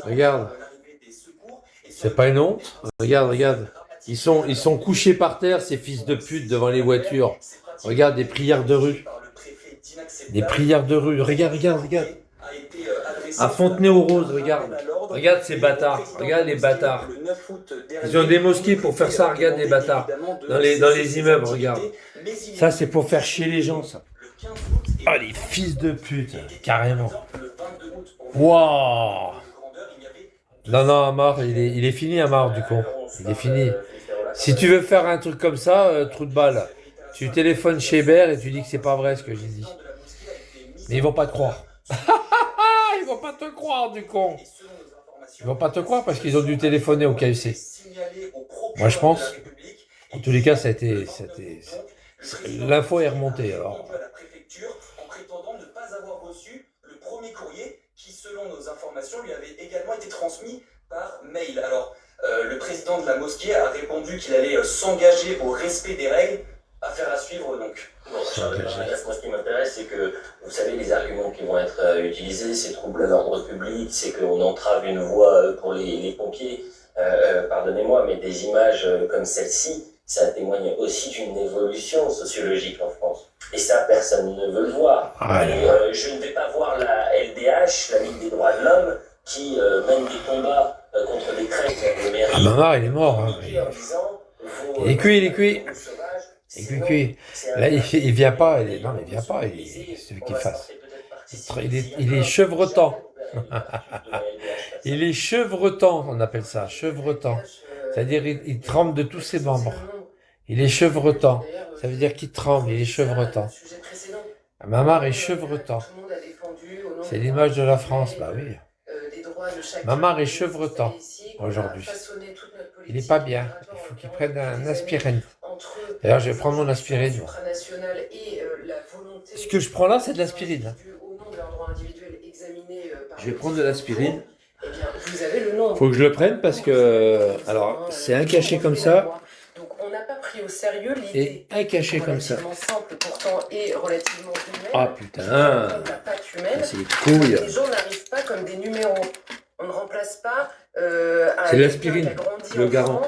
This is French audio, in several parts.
Regarde, c'est pas une honte. Regarde, regarde. Ils sont couchés par terre, ces fils de pute, devant les voitures. Regarde, des prières de rue. Des prières de rue. Regarde, regarde, regarde. À Fontenay-aux-Roses, regarde. Regarde ces bâtards. Regarde les bâtards. Ils ont des mosquées pour faire ça, regarde les bâtards. Dans les immeubles, regarde. Ça, c'est pour faire chier les gens, ça. Ah, les fils de pute, carrément. Waouh. Non, non, Amar, il est fini, Amar, du con. Il est fini. Si tu veux faire un truc comme ça, trou de balle, tu téléphones chez Hébert et tu dis que c'est pas vrai ce que j'ai dit. Mais ils vont pas te croire. Ils vont pas te croire, du con. Ils vont pas te croire parce qu'ils ont dû téléphoner au KFC. Moi, je pense. En tous les cas, l'info est remontée, alors. Qui, selon nos informations, lui avait également été transmis par mail. Alors, le président de la mosquée a répondu qu'il allait s'engager au respect des règles. Affaire à suivre, donc. Bon, moi, ce qui m'intéresse, c'est que, vous savez, les arguments qui vont être utilisés, c'est trouble à l'ordre public, c'est qu'on entrave une voie pour les pompiers. Pardonnez-moi, mais des images comme celle-ci, ça témoigne aussi d'une évolution sociologique en France. Et ça, personne ne veut le voir. Je ne vais pas voir la LDH, la Ligue des droits de l'homme, qui mène des combats contre des crêpes de mairie. Ah, Mamar, il est mort. Hein. Il est cuit, il est cuit. Il est cuit. Là, il vient pas. Non, mais il vient pas. C'est celui qui fasse. Il est chevretant. Il est chevretant, on appelle ça, chevretant. C'est-à-dire, il tremble de tous ses membres. Il est chevretant. Ça veut dire qu'il tremble, il est chevretant. Mamar est chevretant. C'est l'image de la France, bah oui. Mamar est chevretant aujourd'hui. Il n'est pas bien. Il faut qu'il prenne un aspirine. D'ailleurs, je vais prendre mon aspirine. Moi. Ce que je prends là, c'est de l'aspirine. Je vais prendre de l'aspirine. Il faut que je le prenne parce que... Alors, c'est un cachet comme ça. Donc, on n'a pas pris au sérieux l'idée. Et un cachet comme ça. Simple pourtant et relativement humaine. Ah putain. C'est les couilles. Les gens n'arrivent pas comme des numéros. On ne remplace pas c'est de l'aspirine, le garant.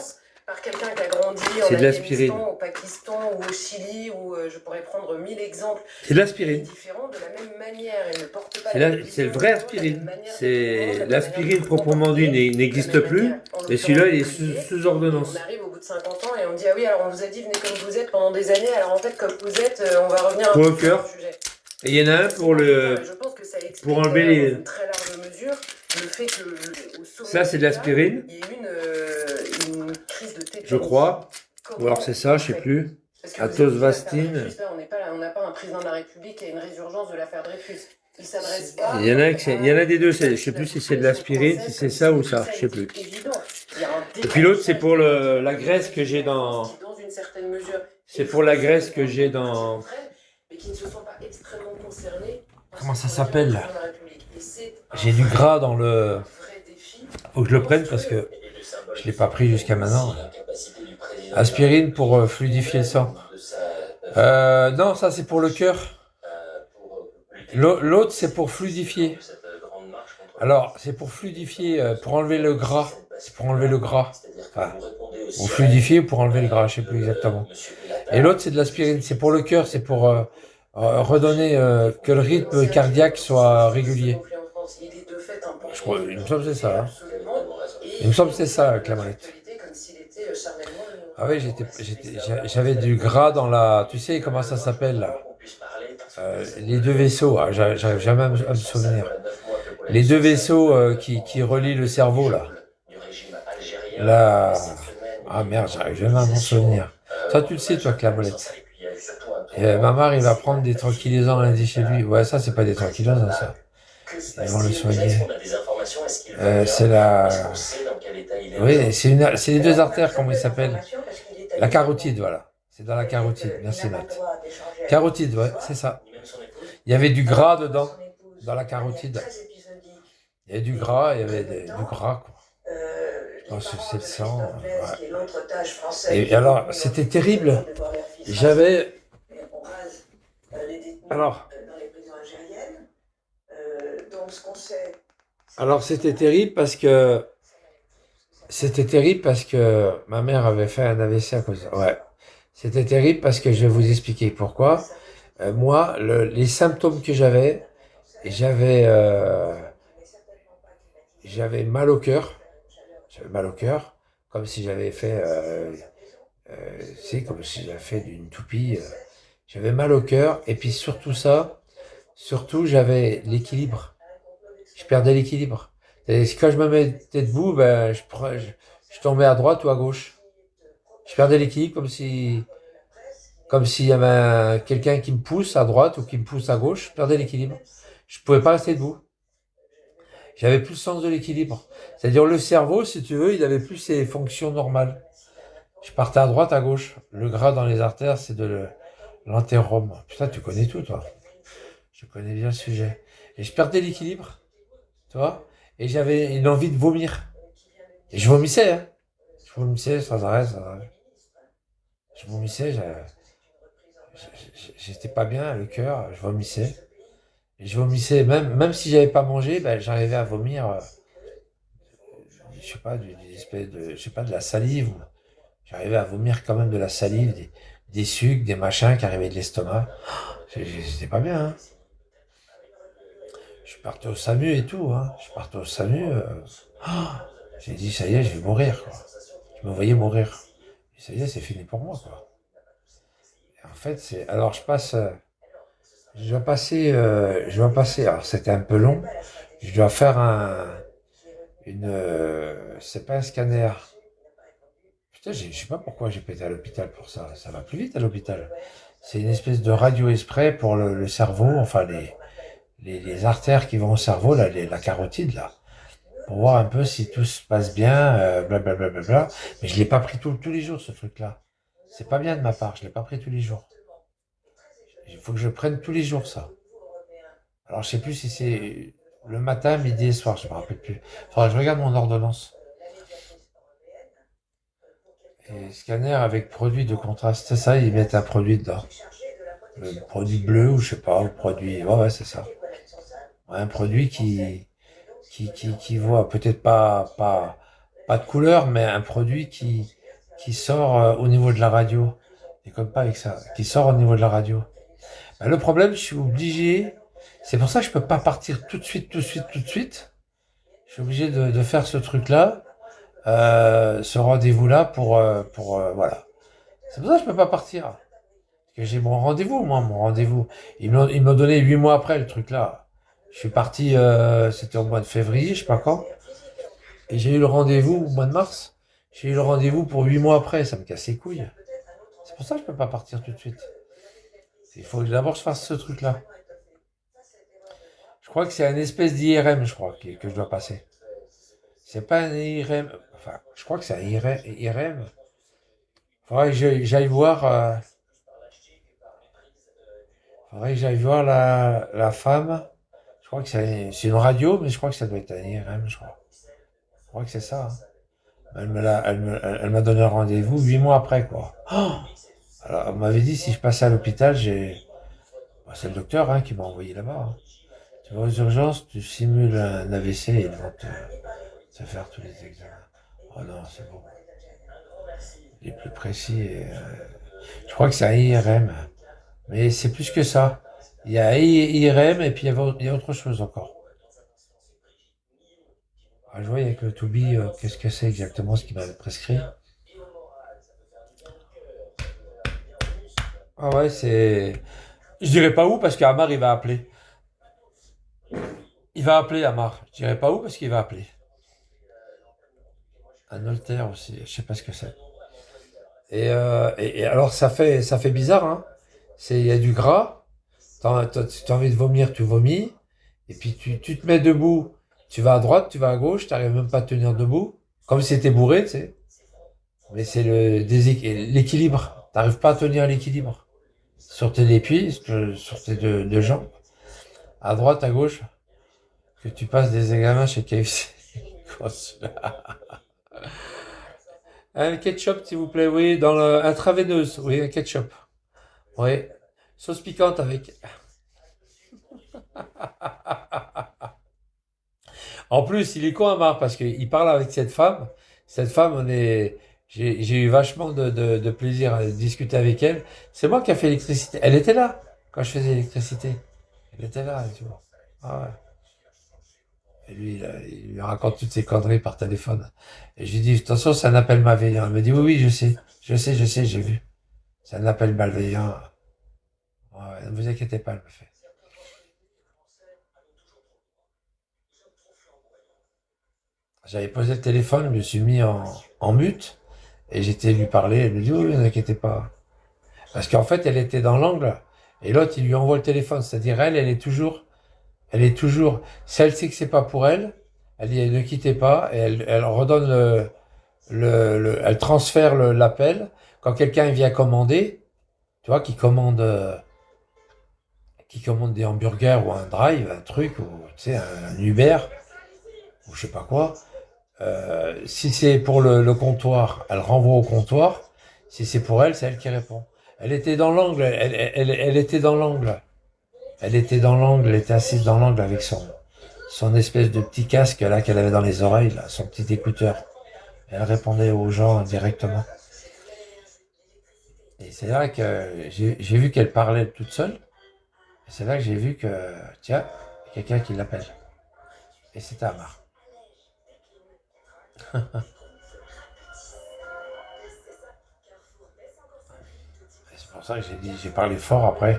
Par quelqu'un qui a grandi en Afghanistan, au Pakistan ou au Chili, où je pourrais prendre 1000 exemples. C'est de l'aspirine. Différent de la même manière, il ne porte pas c'est le vrai aspirine. C'est l'aspirine proprement dit n'existe plus, et celui-là il est sous ordonnance. On arrive au bout de 50 ans et on dit ah oui alors on vous a dit venez comme vous êtes pendant des années, alors en fait comme vous êtes, on va revenir pour le cœur. Et il y en a un pour enlever les. Très large mesure. Le fait que ça c'est de l'aspirine. Il y a eu une crise de tétance. Je crois. Ou alors c'est ça, je sais plus. Atosvastine. On n'a pas un président de la République qui a une résurgence de l'affaire Dreyfus. Il s'adresse pas. Il y en a des deux. Je sais plus si c'est de l'aspirine, si c'est ça ou ça. Je sais plus. Et puis l'autre c'est pour la graisse que j'ai dans. C'est pour la graisse que j'ai dans. Comment ça s'appelle? J'ai du gras dans le... Faut que je le prenne parce que je ne l'ai pas pris jusqu'à maintenant. Aspirine pour fluidifier le sang. Non, ça c'est pour le cœur. L'autre c'est pour fluidifier. Alors, c'est pour fluidifier, pour enlever le gras. C'est pour enlever le gras. Enfin, ou fluidifier ou pour enlever le gras, je ne sais plus exactement. Et l'autre c'est de l'aspirine. C'est pour le cœur, c'est pour redonner que le rythme cardiaque soit régulier. Je crois, il me semble que c'est ça. Hein. Il me semble que c'est ça, Clamolette. Ah oui, j'avais du gras dans la... Tu sais comment ça s'appelle là les deux vaisseaux, ah, j'arrive jamais à me souvenir. Les deux vaisseaux qui relient le cerveau là. Là... Ah merde, j'arrive jamais à m'en souvenir. Ça tu le sais toi, Clamolette. Et Mamar, il va prendre des tranquillisants lundi chez lui. Ouais, ça c'est pas des tranquillisants ça. Ils vont le soigner. C'est la... Oui, c'est les deux artères, comment ils s'appellent? La carotide, voilà. C'est dans la carotide, merci Matt. Carotide, ouais, c'est ça. Il y avait du gras dedans, dans la carotide. Il y avait du gras, il y avait du gras, quoi. Oh, c'est le sang. Ouais. Et alors, c'était terrible. J'avais... Alors... Donc, ce qu'on sait, Alors c'était terrible parce que ma mère avait fait un AVC à cause de ça. Ouais. C'était terrible parce que je vais vous expliquer pourquoi. Moi, les symptômes que j'avais j'avais mal au cœur. J'avais mal au cœur, comme si j'avais fait, comme si j'avais fait d'une toupie. J'avais mal au cœur, et puis surtout j'avais l'équilibre. Je perdais l'équilibre. Et quand je me mettais debout, ben, je tombais à droite ou à gauche. Je perdais l'équilibre comme s'il y avait quelqu'un qui me pousse à droite ou qui me pousse à gauche. Je perdais l'équilibre. Je pouvais pas rester debout. J'avais plus le sens de l'équilibre. C'est-à-dire le cerveau, si tu veux, il avait plus ses fonctions normales. Je partais à droite, à gauche. Le gras dans les artères, c'est de l'anthérome. Putain, tu connais tout, toi. Je connais bien le sujet. Et je perdais l'équilibre, tu vois. Et j'avais une envie de vomir. Et je vomissais, hein. Je vomissais sans arrêt, sans arrêt. Je vomissais, j'étais pas bien, le cœur, je vomissais. Et je vomissais, même si j'avais pas mangé, ben, j'arrivais à vomir, je sais pas, d'une espèce de, je sais pas, de la salive. J'arrivais à vomir quand même de la salive, des sucs, des machins qui arrivaient de l'estomac. J'étais pas bien, hein. Je partais au SAMU et tout, hein. Je partais au SAMU. J'ai dit, ça y est, je vais mourir, quoi. Je me voyais mourir. Et ça y est, c'est fini pour moi, quoi. Et en fait, alors je dois passer, alors c'était un peu long. Je dois faire c'est pas un scanner. Putain, je sais pas pourquoi j'ai pété à l'hôpital pour ça. Ça va plus vite à l'hôpital. C'est une espèce de radio exprès pour le cerveau, enfin les artères qui vont au cerveau, là, la carotide, là, pour voir un peu si tout se passe bien, blablabla. Bla, bla, bla. Mais je l'ai pas pris tous les jours, ce truc-là. C'est pas bien de ma part, je l'ai pas pris tous les jours. Il faut que je prenne tous les jours ça. Alors je sais plus si c'est le matin, midi et soir, je me rappelle plus. Faudra que je regarde mon ordonnance. Et scanner avec produit de contraste, c'est ça, ils mettent un produit dedans. Le produit bleu ou je sais pas, ou produit, ouais, c'est ça. Ouais, un produit qui voit peut-être pas de couleur, mais un produit qui sort au niveau de la radio. Et comme pas avec ça, qui sort au niveau de la radio. Ben, le problème, je suis obligé, c'est pour ça que je peux pas partir tout de suite. Je suis obligé de faire ce truc-là, ce rendez-vous-là voilà. C'est pour ça que je peux pas partir. Parce que j'ai mon rendez-vous, moi, mon rendez-vous. Ils m'ont donné 8 mois après le truc-là. Je suis parti, c'était au mois de février, je sais pas quand. Et j'ai eu le rendez-vous au mois de mars. J'ai eu le rendez-vous pour 8 mois après, ça me casse les couilles. C'est pour ça que je peux pas partir tout de suite. Il faut que d'abord je fasse ce truc-là. Je crois que c'est une espèce d'IRM, je crois, que je dois passer. C'est pas un IRM, enfin, je crois que c'est un IRM. Faudrait que j'aille voir, la femme. Je crois que c'est une radio, mais je crois que ça doit être un IRM, je crois. Je crois que c'est ça, hein. Elle m'a donné un rendez-vous 8 mois après, quoi. Oh, alors, on m'avait dit si je passais à l'hôpital, c'est le docteur, hein, qui m'a envoyé là-bas, hein. Tu vas aux urgences, tu simules un AVC et ils vont te faire tous les examens. Oh non, c'est bon. Les plus précis. Je crois que c'est un IRM. Mais c'est plus que ça. Il y a IRM et puis il y a autre chose encore. Ah, je vois avec le Toby, qu'est-ce que c'est exactement ce qu'il m'avait prescrit. Ah ouais, c'est... Je dirais pas où parce qu'Amar, il va appeler. Il va appeler Amar. Je dirais pas où parce qu'il va appeler. Un Holter aussi, je sais pas ce que c'est. Et alors ça fait bizarre, hein. Il y a du gras. Tu as envie de vomir, tu vomis. Et puis tu te mets debout. Tu vas à droite, tu vas à gauche. Tu n'arrives même pas à tenir debout. Comme si t'étais bourré, tu sais. Mais c'est l'équilibre. Tu n'arrives pas à tenir l'équilibre. Sur tes pieds, sur tes deux jambes. À droite, à gauche. Que tu passes des examens chez KFC. Un ketchup, s'il vous plaît, oui, dans intraveineuse, oui, un ketchup. Oui, sauce piquante avec. En plus, il est con, Amar, parce qu'il parle avec cette femme. Cette femme, j'ai eu vachement de plaisir à discuter avec elle. C'est moi qui a fait l'électricité. Elle était là quand je faisais l'électricité. Elle était là, tu vois. Ah ouais. Et lui, il lui raconte toutes ses conneries par téléphone. Et je lui dis, attention, c'est un appel malveillant. Elle me dit, oui, oui, je sais, j'ai vu. C'est un appel malveillant. Ouais, ne vous inquiétez pas, elle me fait. J'avais posé le téléphone, je me suis mis en mute, et j'étais lui parler, elle me dit, oui, ne vous inquiétez pas. Parce qu'en fait, elle était dans l'angle, et l'autre, il lui envoie le téléphone. C'est-à-dire, elle est toujours, si elle sait que c'est pas pour elle, elle dit, ne quittez pas, et elle redonne elle transfère l'appel. Quand quelqu'un vient commander, tu vois, qui commande des hamburgers ou un drive, un truc, ou, tu sais, un Uber, ou je sais pas quoi, si c'est pour le comptoir, elle renvoie au comptoir. Si c'est pour elle, c'est elle qui répond. Elle était dans l'angle, elle était dans l'angle. Elle était dans l'angle, elle était assise dans l'angle avec son espèce de petit casque là qu'elle avait dans les oreilles, là, son petit écouteur. Elle répondait aux gens directement. Et c'est là que j'ai vu qu'elle parlait toute seule. Et c'est là que j'ai vu que, tiens, il y a quelqu'un qui l'appelle. Et c'était Amar. C'est pour ça que j'ai parlé fort après.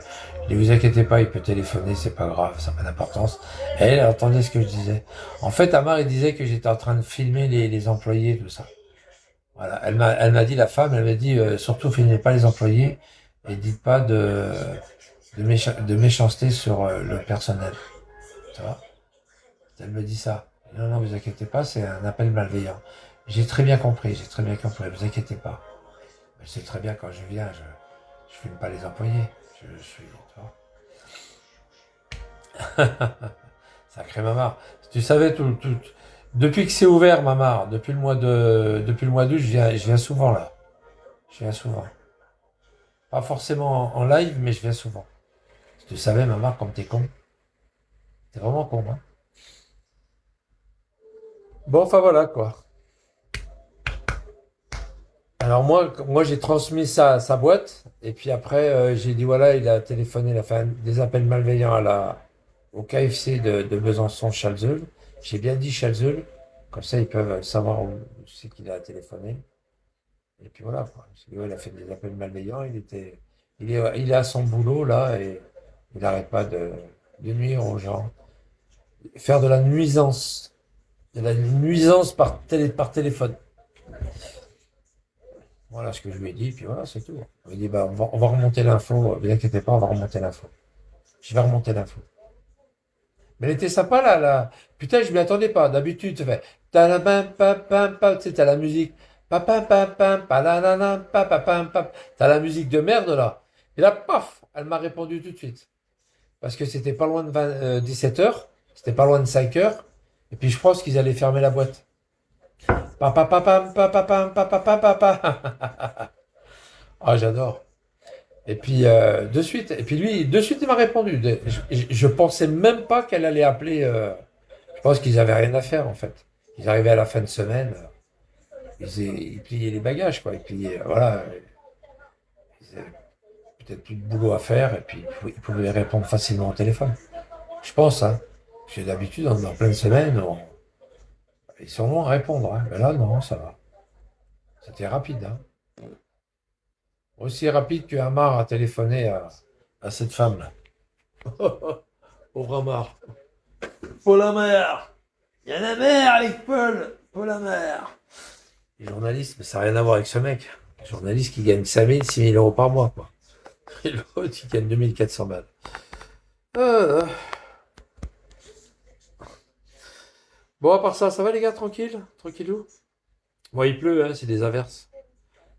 Ne vous inquiétez pas, il peut téléphoner, c'est pas grave, ça n'a pas d'importance. Et elle entendait ce que je disais. En fait, Amar, il disait que j'étais en train de filmer les employés, tout ça. Voilà. Elle m'a dit, la femme, elle m'a dit, surtout filmez pas les employés et dites pas de méchanceté sur le personnel. Tu vois? Elle me dit ça. Non, non, vous inquiétez pas, c'est un appel malveillant. J'ai très bien compris, vous inquiétez pas. Mais c'est très bien quand je viens, je filme pas les employés. Je suis, tu vois. Sacré Mamar. Si tu savais depuis que c'est ouvert, Mamar, depuis le mois d'août, je viens souvent là. Je viens souvent. Pas forcément en live, mais je viens souvent. Si tu savais, Mamar, comme t'es con. T'es vraiment con, hein. Bon, enfin voilà, quoi. Alors moi j'ai transmis sa boîte, et puis après, j'ai dit, voilà, il a téléphoné, il a fait des appels malveillants au KFC de Besançon-Chalzeul. J'ai bien dit Chalzeul, comme ça ils peuvent savoir où c'est qu'il a téléphoné. Et puis voilà, quoi. Parce que, ouais, il a fait des appels malveillants, il est à son boulot là, et il n'arrête pas de nuire aux gens. Faire de la nuisance. De la nuisance par téléphone. Voilà ce que je lui ai dit, puis voilà, c'est tout. Il m'a dit, bah, on va remonter l'info, ne vous inquiétez pas, on va remonter l'info. Je vais remonter l'info. Mais elle était sympa, là. Putain, je m'y attendais pas. D'habitude, tu fais, ta-la-pam, pam, pam, pam, tu sais, t'as la musique, pam, pam, pam, pam, pa-la-la-la, pam, pam, pam, pam. T'as la musique de merde, là. Et là, paf, elle m'a répondu tout de suite. Parce que c'était pas loin de 17h, c'était pas loin de 5h, et puis je pense qu'ils allaient fermer la boîte. Pa, pa, pa, pam, pa, pa, pam, pa, pa, pa, pa, pa. Ah, j'adore. Et puis, de suite, et puis lui, de suite, il m'a répondu. Je pensais même pas qu'elle allait appeler. Je pense qu'ils avaient rien à faire, en fait. Ils arrivaient à la fin de semaine, ils pliaient les bagages, quoi. Ils pliaient, voilà. Ils avaient peut-être plus de boulot à faire, et puis ils pouvaient répondre facilement au téléphone. Je pense, hein. Parce que d'habitude, dans plein de semaines, ils sont longs à répondre, hein. Mais là, non, ça va. C'était rapide, hein. Aussi rapide que Amar a téléphoné à cette femme-là. Pauvre Amar. Paul Amar. Il y a la mer avec Paul. Paul Amar. Les journalistes, mais ça n'a rien à voir avec ce mec. Les journalistes qui gagnent 5 000, 6 000 euros par mois, quoi. Et l'autre, il gagne 2 400 balles. Bon, à part ça va les gars, tranquille? Tranquillou? Bon, il pleut, hein, c'est des averses.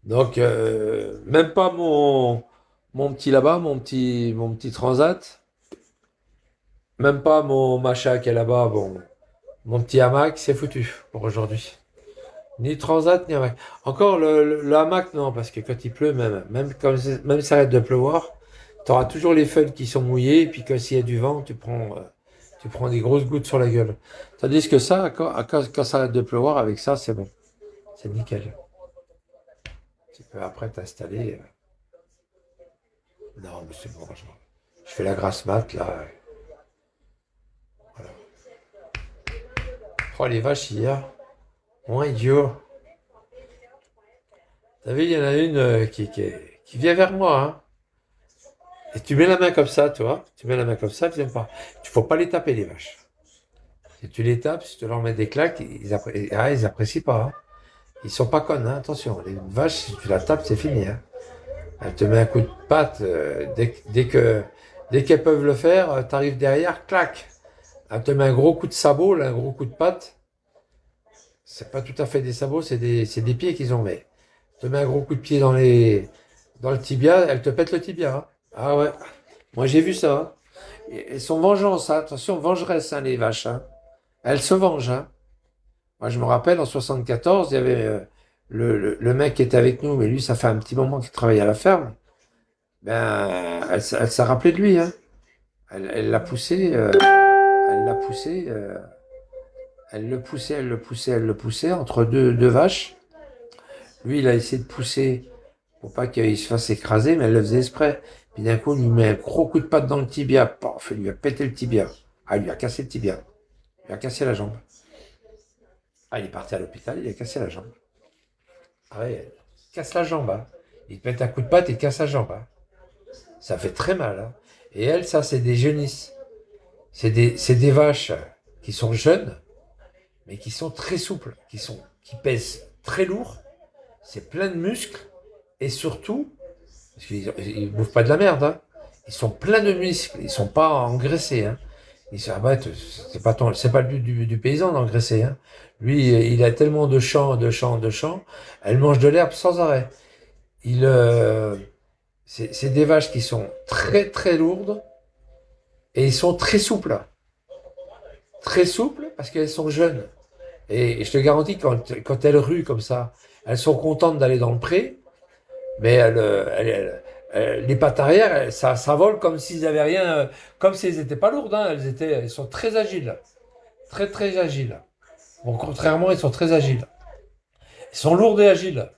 Donc, même pas mon petit là-bas, mon petit transat. Même pas mon machin qui est là-bas, bon, mon petit hamac, c'est foutu pour aujourd'hui. Ni transat, ni hamac. Encore le hamac, non, parce que quand il pleut, même ça arrête de pleuvoir, tu auras toujours les feuilles qui sont mouillées, et puis quand s'il y a du vent, tu prends Tu prends des grosses gouttes sur la gueule. Tandis que ça, quand ça arrête de pleuvoir, avec ça, c'est bon. C'est nickel. Tu peux après t'installer. Non, mais c'est bon. Je fais la grasse mat, là. Voilà. Oh, les vaches, hier. Moins idiot. T'as vu, il y en a une qui vient vers moi, hein. Et tu mets la main comme ça, tu vois. Tu mets la main comme ça, tu n'aimes pas. Il ne faut pas les taper, les vaches. Si tu les tapes, si tu leur mets des claques, ils apprécient pas. Hein. Ils sont pas connes, hein. Attention. Les vaches, si tu la tapes, c'est fini. Hein. Elle te met un coup de patte. Dès qu'elles peuvent le faire, tu arrives derrière, clac. Elle te met un gros coup de sabot, là, un gros coup de patte. C'est pas tout à fait des sabots, c'est des pieds qu'ils ont mis. Elle te met un gros coup de pied dans le tibia, elle te pète le tibia. Hein. Ah ouais, moi j'ai vu ça. Hein. Elles sont vengeance, hein. Attention, vengeresse, hein, les vaches. Hein. Elles se vengent. Hein. Moi je me rappelle, en 74, il y avait le mec qui était avec nous, mais lui ça fait un petit moment qu'il travaillait à la ferme. Ben, elle s'est rappelée de lui. Hein. Elle l'a poussé, elle l'a poussé, elle le poussait entre deux vaches. Lui il a essayé de pousser pour pas qu'il se fasse écraser, mais elle le faisait exprès. Puis d'un coup, il lui met un gros coup de patte dans le tibia. Paf, il lui a pété le tibia. Ah, il lui a cassé le tibia. Il lui a cassé la jambe. Ah, il est parti à l'hôpital, il a cassé la jambe. Ah ouais, il casse la jambe. Hein. Il pète un coup de patte, il casse la jambe. Hein. Ça fait très mal. Hein. Et elle, ça, c'est des jeunisses. C'est des vaches qui sont jeunes, mais qui sont très souples, qui pèsent très lourd. C'est plein de muscles. Et surtout, parce qu'ils bouffent pas de la merde, hein. Ils sont pleins de muscles, ils sont pas engraissés, hein. C'est pas le but du paysan d'engraisser, hein. Lui, il a tellement de champs, elle mange de l'herbe sans arrêt. C'est des vaches qui sont très très lourdes et ils sont très souples. Très souples parce qu'elles sont jeunes. Et je te garantis, quand elles ruent comme ça, elles sont contentes d'aller dans le pré, mais les pattes arrière, ça vole comme s'ils avaient rien, comme si elles n'étaient pas lourdes. Hein. Elles sont très agiles, très très agiles. Bon, contrairement, ils sont très agiles. Ils sont lourdes et agiles.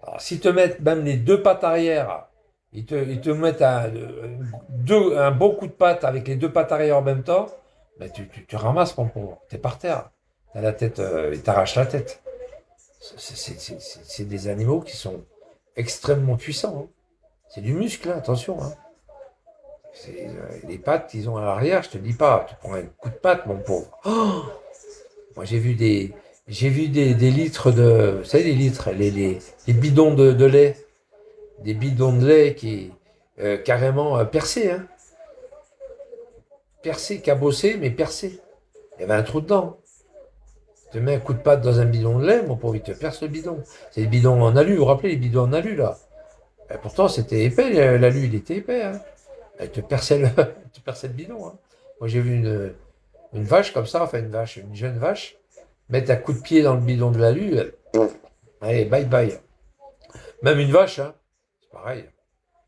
Alors, s'ils te mettent même les deux pattes arrière, ils te mettent un beau coup de patte avec les deux pattes arrière en même temps, ben tu ramasses mon pauvre. T'es par terre. T'as la tête, ils t'arrachent la tête. C'est des animaux qui sont extrêmement puissants. Hein. C'est du muscle, hein, attention. Hein. Les pattes qu'ils ont à l'arrière, je te dis pas, tu prends un coup de patte, mon pauvre. Oh, moi, j'ai vu des litres de, vous savez, les litres, les bidons de lait, des bidons de lait qui carrément percés, hein. Percés, cabossés, mais percés. Il y avait un trou dedans. Tu mets un coup de patte dans un bidon de lait, mon pauvre, il te perce le bidon. C'est les bidons en alu, vous vous rappelez les bidons en alu, là. Et pourtant, c'était épais, l'alu, il était épais, hein. Elle te perçait le bidon, hein. Moi, j'ai vu une vache comme ça, enfin une jeune vache, mettre un coup de pied dans le bidon de l'alu, allez, bye bye. Même une vache, hein, c'est pareil,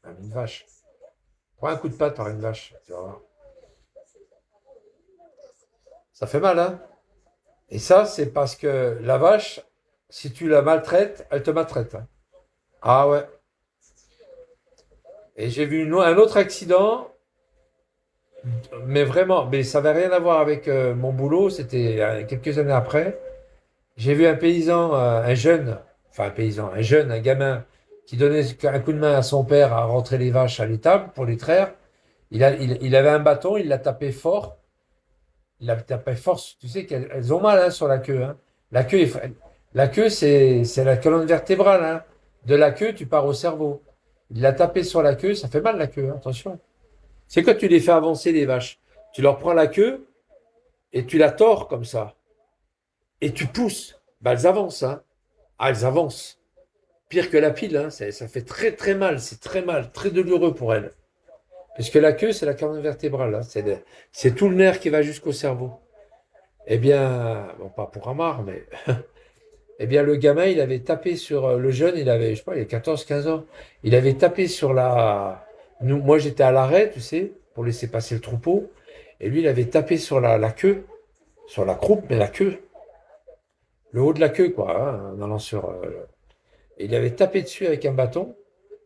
même une vache. Prends un coup de patte par une vache, tu vas voir. Ça fait mal, hein. Et ça, c'est parce que la vache, si tu la maltraites, elle te maltraite. Hein. Ah ouais. Et j'ai vu un autre accident, mais vraiment, mais ça n'avait rien à voir avec mon boulot, c'était quelques années après. J'ai vu un paysan, un jeune, un gamin, qui donnait un coup de main à son père à rentrer les vaches à l'étable pour les traire. Il avait un bâton, il l'a tapé fort. Il l'a tapé fort, tu sais qu'elles ont mal hein, sur la queue. Hein. La queue, c'est la colonne vertébrale. Hein. De la queue, tu pars au cerveau. Il l'a tapé sur la queue, ça fait mal la queue, hein, attention. C'est quand tu les fais avancer, les vaches. Tu leur prends la queue et tu la tords comme ça. Et tu pousses. Bah, elles avancent. Hein. Ah, elles avancent. Pire que la pile, hein. Ça fait très très mal. C'est très mal, très douloureux pour elles. Parce que la queue, c'est la colonne vertébrale. Hein. C'est tout le nerf qui va jusqu'au cerveau. Eh bien, bon, pas pour Amar, mais... eh bien, le gamin, il avait tapé sur... Le jeune, il avait, je sais pas, il a 14-15 ans. Il avait tapé sur la... Moi, j'étais à l'arrêt, tu sais, pour laisser passer le troupeau. Et lui, il avait tapé sur la queue, sur la croupe, mais la queue. Le haut de la queue, quoi, hein, en allant sur... et il avait tapé dessus avec un bâton.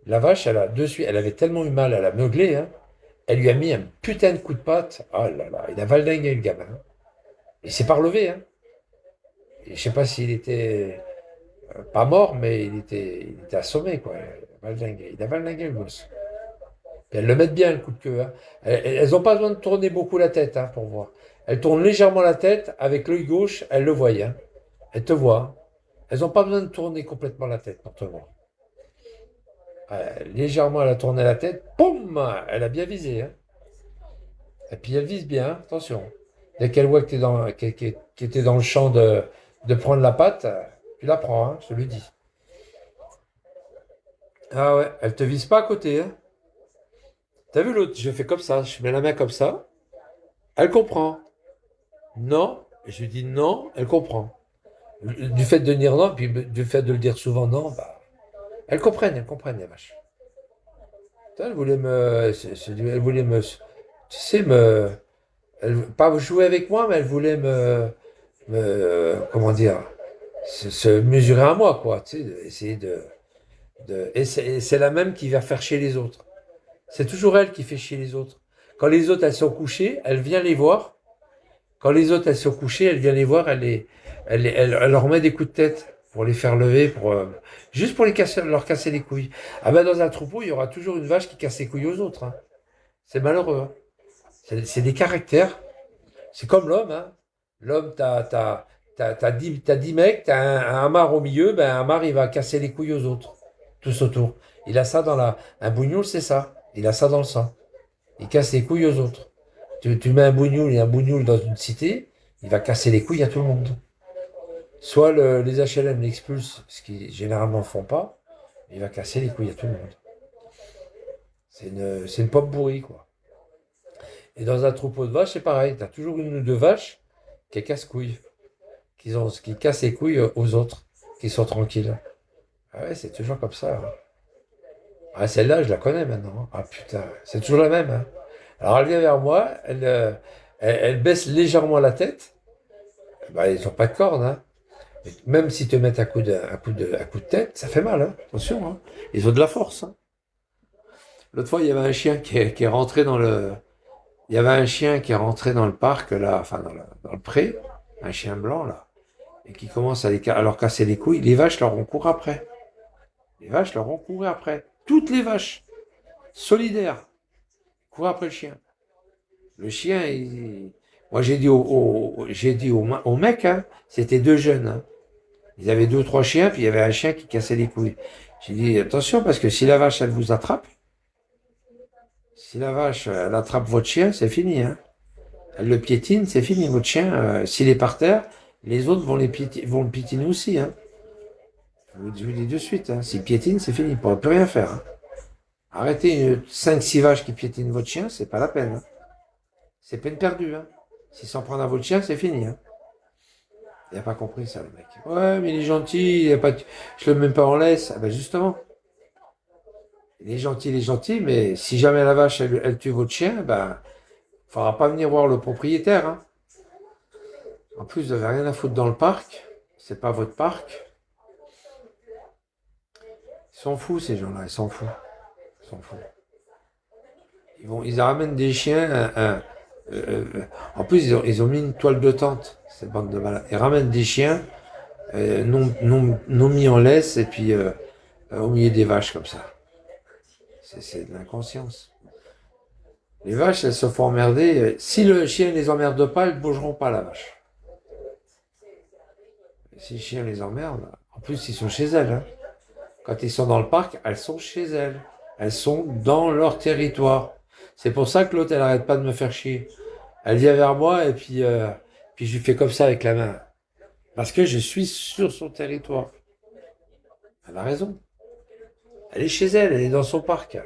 La vache, elle avait tellement eu mal, elle a meuglé, hein. Elle lui a mis un putain de coup de patte. Oh là là, il a valdingué le gamin, hein. Il s'est pas relevé, hein. Et je sais pas s'il était pas mort, mais il était assommé, quoi. Il a valdingué le gosse. Et elles le mettent bien, le coup de queue, hein. Elles n'ont pas besoin de tourner beaucoup la tête, hein, pour voir. Elles tournent légèrement la tête, avec l'œil gauche, elles le voient, hein. Elles te voient, hein. Elles n'ont pas besoin de tourner complètement la tête pour te voir. Légèrement, elle a tourné la tête, poum, elle a bien visé, hein. Et puis elle vise bien, hein, attention. Dès qu'elle voit que tu es dans le champ de prendre la patte, tu la prends, hein, je te le dis. Ah ouais, elle te vise pas à côté, hein. T'as vu l'autre? Je fais comme ça, je mets la main comme ça. Elle comprend. Non, je lui dis non, elle comprend. Du fait de dire non, puis du fait de le dire souvent non, bah, elles comprennent les vaches. Putain, elle voulait me, tu sais, pas jouer avec moi, mais elle voulait comment dire, se mesurer à moi, quoi, tu sais, essayer et c'est la même qui va faire chier les autres. C'est toujours elle qui fait chier les autres. Quand les autres, elles sont couchées, elle vient les voir. Quand les autres, elles sont couchées, elle vient les voir, elle leur met des coups de tête pour les faire lever, juste pour leur casser les couilles. Ah ben, dans un troupeau, il y aura toujours une vache qui casse les couilles aux autres, hein. C'est malheureux, hein. C'est des caractères. C'est comme l'homme, hein. L'homme, t'as 10 mecs, t'as un hamar au milieu, ben un hamar, il va casser les couilles aux autres, tous autour. Il a ça un bougnoul, c'est ça. Il a ça dans le sang. Il casse les couilles aux autres. Tu mets un bougnoul dans une cité, il va casser les couilles à tout le monde. Soit les HLM l'expulsent, ce qu'ils généralement font pas, il va casser les couilles à tout le monde. C'est une pomme bourrie, quoi. Et dans un troupeau de vaches, c'est pareil. Tu as toujours une ou deux vaches qui casse-couilles, qui cassent les couilles aux autres, qui sont tranquilles. Ah ouais, c'est toujours comme ça, hein. Ah, celle-là, je la connais maintenant, hein. Ah putain, c'est toujours la même, hein. Alors elle vient vers moi, elle baisse légèrement la tête. Bah, ils n'ont pas de cornes, hein. Mais même si te mettent un coup de tête, ça fait mal, hein. Attention, hein. Ils ont de la force, hein. L'autre fois, il y avait un chien qui est rentré dans le... Il y avait un chien qui est rentré dans le parc, là, enfin dans le pré, un chien blanc, là, et qui commence à leur casser les couilles. Les vaches leur ont couru après. Les vaches leur ont couru après. Toutes les vaches, solidaires, courent après le chien. Le chien, moi j'ai dit au mec, hein, c'était deux jeunes, hein. Ils avaient 2 ou 3 chiens, puis il y avait un chien qui cassait les couilles. J'ai dit, attention, parce que si la vache, elle vous attrape, si la vache, elle attrape votre chien, c'est fini, hein. Elle le piétine, c'est fini. Votre chien, s'il est par terre, les autres vont le piétiner aussi, hein. Je vous dis de suite, hein. S'il piétine, c'est fini. Il ne pourra plus rien faire, hein. Arrêtez 5-6 vaches qui piétinent votre chien, c'est pas la peine, hein. C'est peine perdue, hein. S'il s'en prend à votre chien, c'est fini, hein. Il n'a pas compris ça, le mec. Ouais, mais il est gentil, je le mets pas en laisse. Ah ben justement. Il est gentil, mais si jamais la vache, elle tue votre chien, ben, il faudra pas venir voir le propriétaire, hein. En plus, vous n'avez rien à foutre dans le parc. C'est pas votre parc. Ils sont fous, ces gens-là, ils sont fous. Ils sont fous. Ils ramènent des chiens, en plus, ils ont mis une toile de tente, cette bande de malades. Ils ramènent des chiens, non mis en laisse, et puis, au milieu des vaches, comme ça. C'est de l'inconscience. Les vaches, elles se font emmerder. Si le chien les emmerde pas, elles ne bougeront pas, la vache. Si le chien les emmerde, en plus, ils sont chez elles, hein. Quand ils sont dans le parc, elles sont chez elles. Elles sont dans leur territoire. C'est pour ça que l'autre, elle arrête pas de me faire chier. Elle vient vers moi et puis je lui fais comme ça avec la main. Parce que je suis sur son territoire. Elle a raison. Elle est chez elle, elle est dans son parc.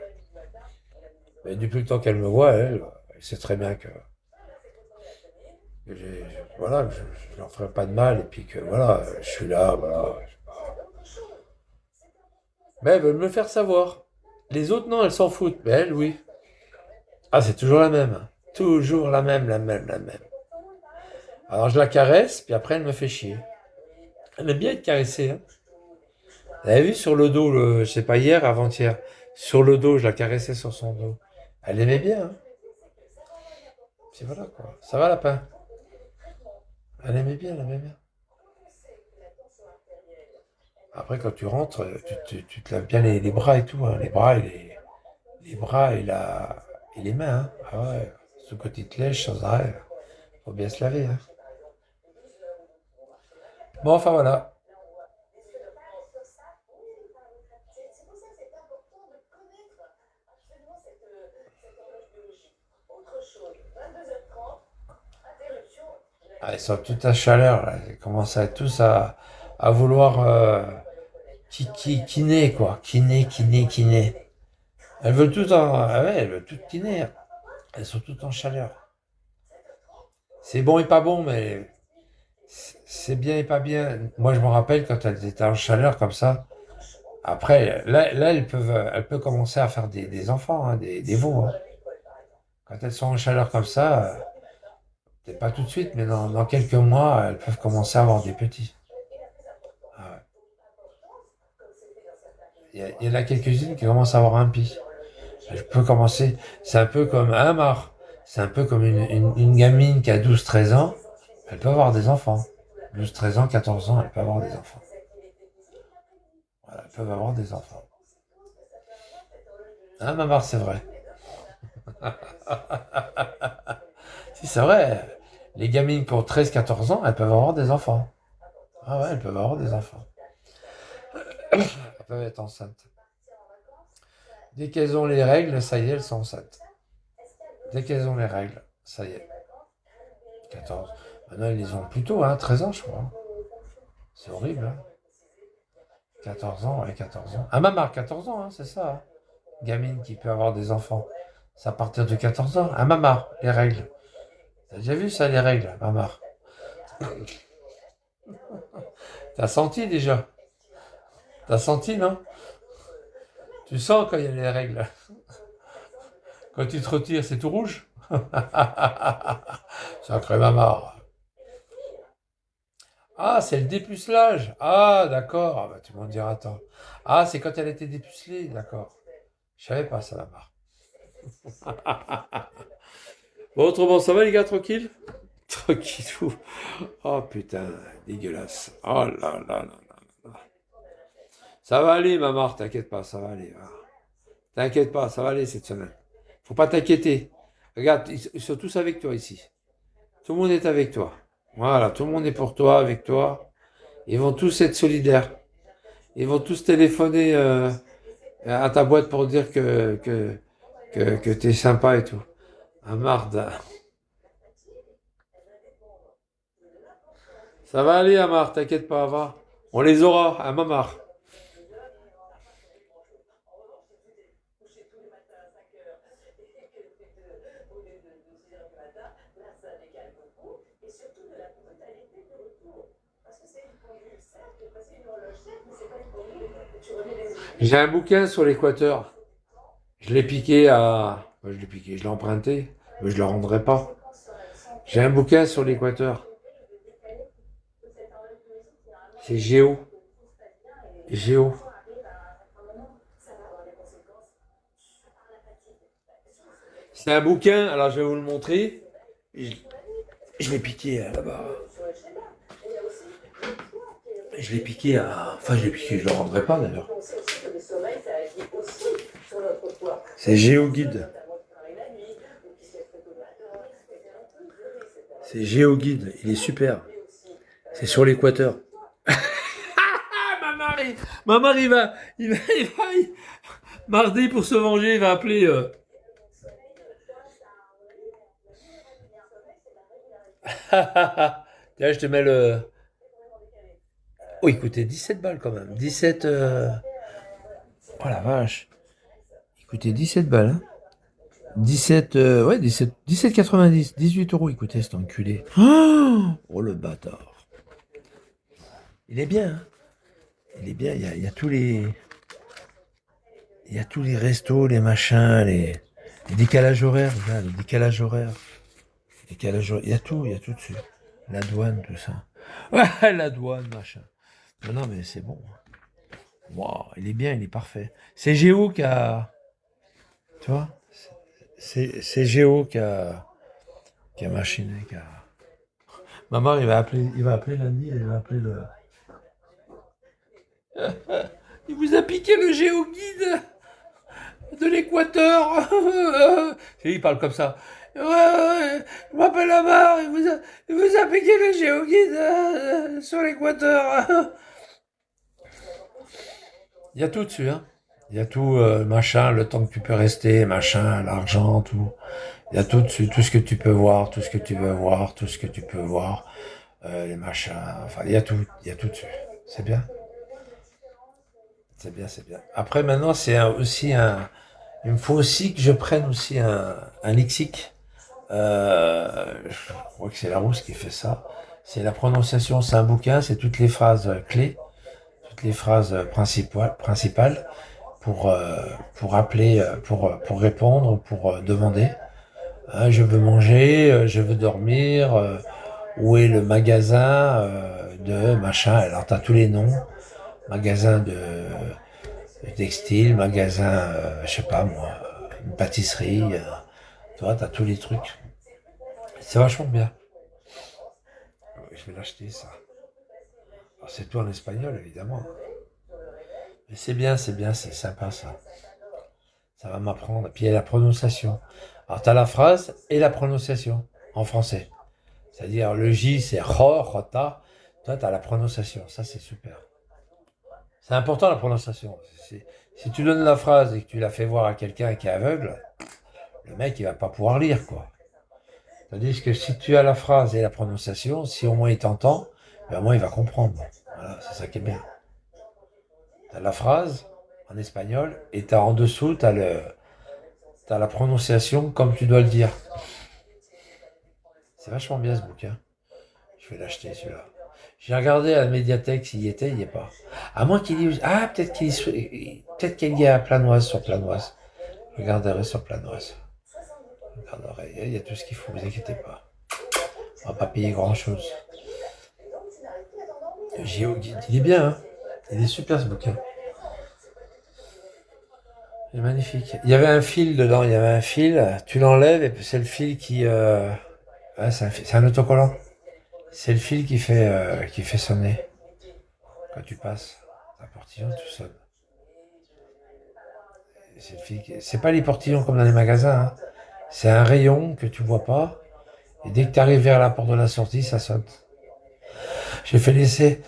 Mais depuis le temps qu'elle me voit, elle sait très bien que voilà, je leur ferai pas de mal et puis que voilà, je suis là, voilà. Mais elles veulent me faire savoir. Les autres, non, elles s'en foutent. Mais elle, oui. Ah, c'est toujours la même, hein. Toujours la même. Alors je la caresse, puis après elle me fait chier. Elle aime bien être caressée. Hein. Vous avez vu sur le dos, je sais pas hier, avant-hier, sur le dos, je la caressais sur son dos. Elle aimait bien. Hein. Puis voilà quoi. Ça va lapin? Elle aimait bien. Après quand tu rentres, tu te laves bien les bras et tout. Hein. Les bras et les mains. Hein. Ah ouais. Ce que tu te lèches sans arrêt. Faut bien se laver. Hein. Bon, enfin voilà. Ah, ils sont tous à chaleur, là. Ils commencent à tous à vouloir kiné, quoi. Kiné. Elles veulent tout en. Ah ouais, elles veulent tout kiné. Elles sont toutes en chaleur. C'est bon et pas bon, mais c'est bien et pas bien. Moi, je me rappelle quand elles étaient en chaleur comme ça. Après, là elles peuvent commencer à faire des enfants, hein, des veaux. Hein. Quand elles sont en chaleur comme ça, peut-être pas tout de suite, mais dans quelques mois, elles peuvent commencer à avoir des petits. Ah ouais. Il y en a quelques-unes qui commencent à avoir un pis. Je peux commencer. C'est un peu comme un mar. C'est un peu comme une gamine qui a 12-13 ans. Elle peut avoir des enfants. 12-13 ans, 14 ans, elle peut avoir des enfants. Voilà, elles peuvent avoir des enfants. Hein, Mamar, c'est vrai. Si, c'est vrai. Les gamines qui ont 13-14 ans, elles peuvent avoir des enfants. Ah ouais, elles peuvent avoir des enfants. Elles peuvent être enceintes. Dès qu'elles ont les règles, ça y est, elles sont enceintes. Dès qu'elles ont les règles, ça y est. 14. Maintenant, ils les ont plus tôt, hein, 13 ans, je crois. C'est horrible, hein. 14 ans, ouais, 14 ans. Ah, Mamar, 14 ans, hein, c'est ça. Hein. Gamine qui peut avoir des enfants. C'est à partir de 14 ans. Ah, Mamar, les règles. T'as déjà vu ça, les règles, Mamar? T'as senti déjà? T'as senti, non? Tu sens quand il y a les règles. Quand tu te retires, c'est tout rouge. Sacré Mamar. Ah, c'est le dépucelage. Ah, d'accord. Ah, bah, tu m'en diras, attends. Ah, c'est quand elle était dépucelée, d'accord. Je savais pas ça, Mamar. Bon, autrement, ça va les gars, tranquille? Tranquille. Oh putain, dégueulasse. Oh là là. Ça va aller, Mamar, t'inquiète pas, ça va aller. Ah. T'inquiète pas, ça va aller cette semaine. Faut pas t'inquiéter. Regarde, ils sont tous avec toi ici. Tout le monde est avec toi. Voilà, tout le monde est pour toi, avec toi. Ils vont tous être solidaires. Ils vont tous téléphoner à ta boîte pour dire que t'es sympa et tout. Ah, marde. Ça va aller, Amar, t'inquiète pas, va. On les aura, à Mamar. J'ai un bouquin sur l'Équateur. Je l'ai piqué à... je l'ai emprunté, mais je le rendrai pas. J'ai un bouquin sur l'Équateur. C'est Géo. C'est un bouquin, alors je vais vous le montrer. Je l'ai piqué là-bas. Je l'ai piqué à... Enfin, je le rendrai pas d'ailleurs. C'est GeoGuide. C'est GeoGuide, il est super. C'est sur l'Équateur. Ma mère, il va, mardi pour se venger, il va appeler. Tiens, je te mets le. Oh, écoutez, 17 balles quand même. 17. Oh la vache. Écoutez, 17 balles. Hein. 17. Ouais, 17,90. 18 €. Écoutez, cet enculé. Oh le bâtard. Il est bien. Hein. Il est bien. Il y a tous les. Il y a tous les restos, les machins, Le décalage horaire, là, le décalage horaire. Il y a tout dessus. La douane, tout ça. Ouais, la douane, machin. Non, mais c'est bon. Wow, il est bien, il est parfait. C'est Géo qui a... Tu vois? C'est Géo qui a machiné, qui a... Maman, il va appeler lundi, il va appeler le... Il vous a piqué le géoguide de l'Équateur. Il parle comme ça. Ouais, je m'appelle Amar, il vous a piqué le géoguide sur l'Équateur. Il y a tout dessus, hein. Il y a tout, machin, le temps que tu peux rester, machin, l'argent, tout. Il y a tout dessus, tout ce que tu peux voir, tout ce que tu veux voir, tout ce que tu peux voir, les machins, enfin, il y a tout dessus. C'est bien. C'est bien, c'est bien. Après, maintenant, il me faut aussi que je prenne aussi un lexique. Je crois que c'est Larousse qui fait ça. C'est la prononciation, c'est un bouquin, c'est toutes les phrases clés, toutes les phrases principales pour appeler, pour répondre, pour demander. Hein, je veux manger, je veux dormir, où est le magasin de machin. Alors, t'as tous les noms. Magasin de textile, magasin, je sais pas moi, une pâtisserie. Tu vois, t'as tous les trucs. C'est vachement bien. Je vais l'acheter, ça. Alors, c'est tout en espagnol, évidemment. Mais c'est bien, c'est sympa, ça. Ça va m'apprendre. Puis il y a la prononciation. Alors, t'as la phrase et la prononciation en français. C'est-à-dire, le J, c'est Rota. Toi, t'as la prononciation. Ça, c'est super. C'est important, la prononciation. Si tu donnes la phrase et que tu la fais voir à quelqu'un qui est aveugle, le mec, il va pas pouvoir lire, quoi. Tandis que si tu as la phrase et la prononciation, si au moins il t'entend, ben au moins il va comprendre. Voilà, c'est ça qui est bien. Tu as la phrase en espagnol et en dessous, tu as la prononciation comme tu dois le dire. C'est vachement bien ce bouquin. Je vais l'acheter celui-là. J'ai regardé à la médiathèque s'il y était, il n'y est pas. À moins qu'il y ait... Ah, peut-être qu'il y a Planoise sur Planoise. Je regarderai sur Planoise. Il y a tout ce qu'il faut, ne vous inquiétez pas. On va pas payer grand-chose. Géoguide, il est bien, hein. Il est super ce bouquin. Il est magnifique. Il y avait un fil dedans, tu l'enlèves et c'est le fil qui... Ouais, c'est un autocollant. C'est le fil qui fait sonner. Quand tu passes, un portillon, tu sonnes. C'est pas les portillons comme dans les magasins, hein. C'est un rayon que tu vois pas. Et dès que tu arrives vers la porte de la sortie, ça sonne. J'ai fait l'essai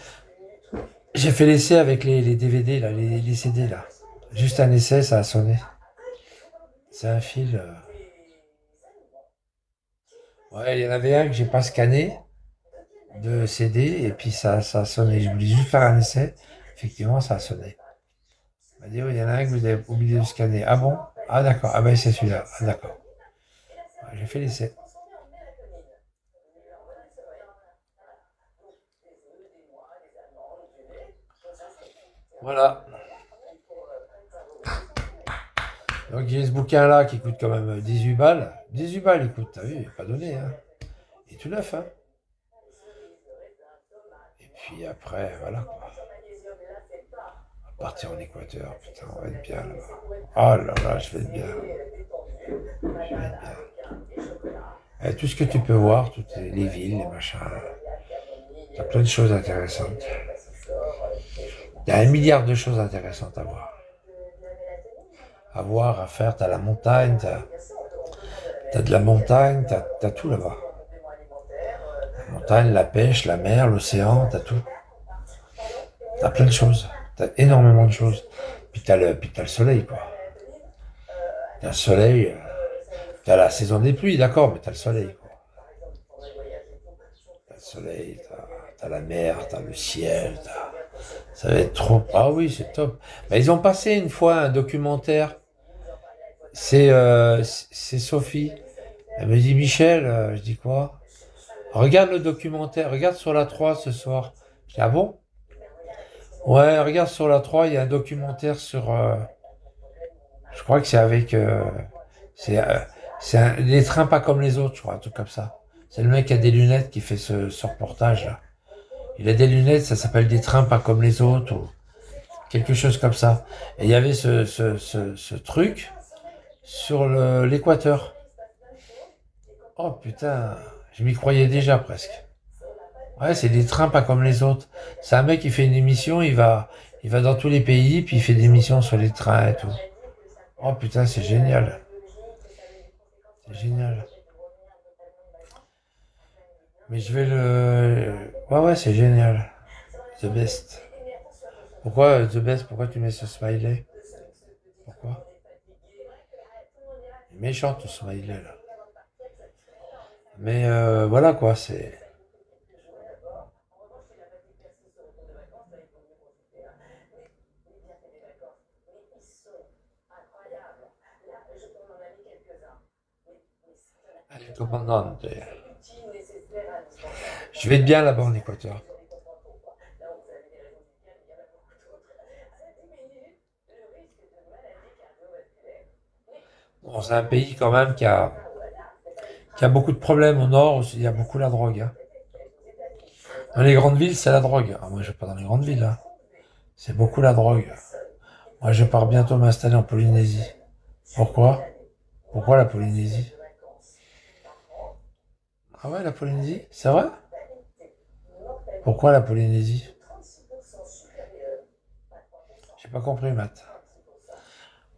avec les DVD, là, les CD, là. Juste un essai, ça a sonné. C'est un fil. Ouais, il y en avait un que j'ai pas scanné de CD et puis ça a sonné. Je voulais juste faire un essai. Effectivement, ça a sonné. Il m'a dit, oui, il y en a un que vous avez oublié de scanner. Ah bon? Ah d'accord. Ah ben c'est celui-là. Ah d'accord. Ouais, j'ai fait l'essai. Voilà. Donc j'ai ce bouquin-là qui coûte quand même 18 balles. 18 balles, il coûte, t'as vu, il n'est pas donné, hein. Il est tout neuf, hein. Et puis après, voilà, quoi. On va partir en Équateur, putain, on va être bien là-bas. Oh là là, je vais être bien. Je vais être bien. Et tout ce que tu peux voir, toutes les villes, les machins. T'as plein de choses intéressantes. Il y a 1 milliard de choses intéressantes à voir. À faire, t'as la montagne, t'as de la montagne, t'as tout là-bas. La montagne, la pêche, la mer, l'océan, t'as tout. T'as plein de choses, t'as énormément de choses. Puis t'as le soleil, quoi. T'as le soleil, t'as la saison des pluies, d'accord, mais t'as le soleil, quoi. T'as le soleil, t'as la mer, t'as le ciel, ça va être trop... Ah oui, c'est top. Mais ils ont passé une fois un documentaire. C'est Sophie. Elle me dit, Michel, je dis quoi? Regarde le documentaire, regarde sur la 3 ce soir. Je dis, ah bon? Ouais, regarde sur la 3, il y a un documentaire sur... je crois que c'est avec C'est des trains pas comme les autres, je crois, un truc comme ça. C'est le mec qui a des lunettes qui fait ce reportage là. Il a des lunettes, ça s'appelle des trains pas comme les autres ou quelque chose comme ça. Et il y avait ce truc sur l'équateur. Oh putain, je m'y croyais déjà presque. Ouais, c'est des trains pas comme les autres. C'est un mec qui fait une émission, il va dans tous les pays, puis il fait des émissions sur les trains et tout. Oh putain, c'est génial. C'est génial. Mais je vais ouais, c'est génial. The best. Pourquoi The best? Pourquoi tu mets ce smiley? Pourquoi? Il est méchant ton smiley là. Mais voilà quoi, c'est... Allez, commandant. Je vais être bien là-bas en Équateur. Bon, c'est un pays quand même qui a beaucoup de problèmes au nord, il y a beaucoup la drogue. Hein. Dans les grandes villes, c'est la drogue. Ah, moi, je vais pas dans les grandes villes. Hein. C'est beaucoup la drogue. Moi, je pars bientôt m'installer en Polynésie. Pourquoi? Pourquoi la Polynésie? Ah ouais, la Polynésie? C'est vrai? Pourquoi la Polynésie? J'ai pas compris, Matt.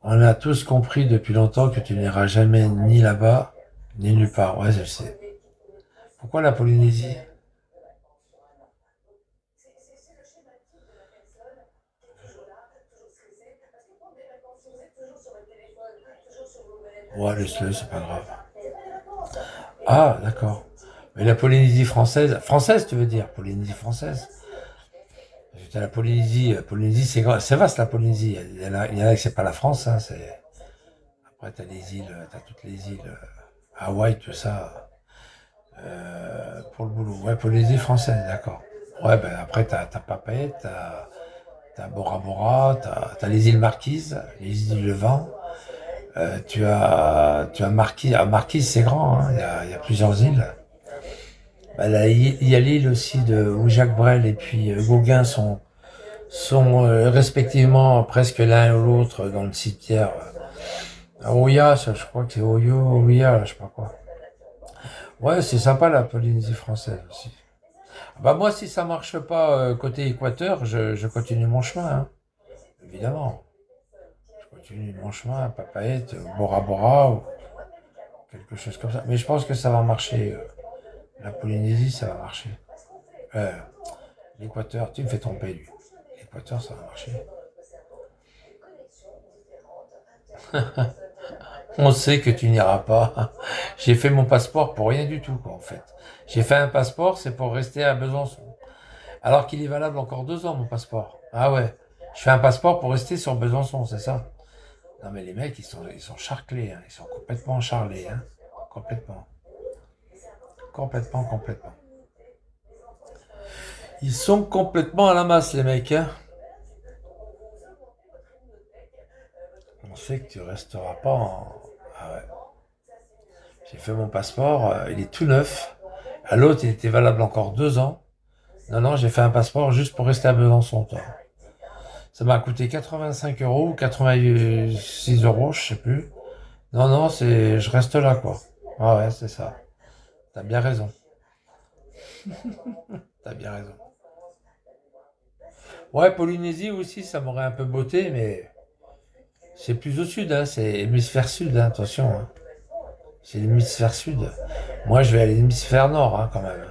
On a tous compris depuis longtemps que tu n'iras jamais ni là-bas, ni nulle part. Ouais, je sais. Pourquoi la Polynésie? Ouais, laisse-le, c'est pas grave. Ah, d'accord. Mais la Polynésie française, française tu veux dire, Polynésie française. T'as la Polynésie c'est vaste la Polynésie. Il y en a que c'est pas la France, hein, c'est... Après t'as les îles, t'as toutes les îles, Hawaï, tout ça, pour le boulot. Ouais, Polynésie française, d'accord. Ouais, ben après t'as Papeete, t'as Bora Bora, t'as les îles Marquises, les îles Levant. Tu as Marquise, Marquise c'est grand, hein, il y a plusieurs îles. Bah, là, il y a l'île aussi où Jacques Brel et puis Gauguin sont respectivement presque l'un ou l'autre dans le cimetière. À Oya, ça, je crois que c'est Oya, je sais pas quoi. Ouais, c'est sympa la Polynésie française aussi. Bah moi, si ça marche pas côté Équateur, je continue mon chemin, hein, évidemment. Je continue mon chemin, Papaète, Bora Bora, ou quelque chose comme ça. Mais je pense que ça va marcher. La Polynésie, ça va marcher. Euh, L'Équateur, tu me fais tromper, lui. L'Équateur, ça va marcher. On sait que tu n'iras pas. J'ai fait mon passeport pour rien du tout, quoi, en fait. J'ai fait un passeport, c'est pour rester à Besançon. Alors qu'il est valable encore 2 ans, mon passeport. Ah ouais. Je fais un passeport pour rester sur Besançon, c'est ça? Non, mais les mecs, ils sont charclés, hein. Ils sont complètement charlés, hein. Complètement. Complètement. Ils sont complètement à la masse, les mecs, hein. On sait que tu resteras pas en... Ah ouais. J'ai fait mon passeport, il est tout neuf. À l'autre, il était valable encore 2 ans. Non, j'ai fait un passeport juste pour rester à Besançon, toi. Ça m'a coûté 85 euros ou 86 euros, je sais plus. Non, je reste là, quoi. Ah ouais, c'est ça. T'as bien raison. T'as bien raison. Ouais, Polynésie aussi, ça m'aurait un peu botté, mais c'est plus au sud, hein. C'est hémisphère sud, hein, attention. Hein. C'est l'hémisphère sud. Moi, je vais à l'hémisphère nord, hein, quand même.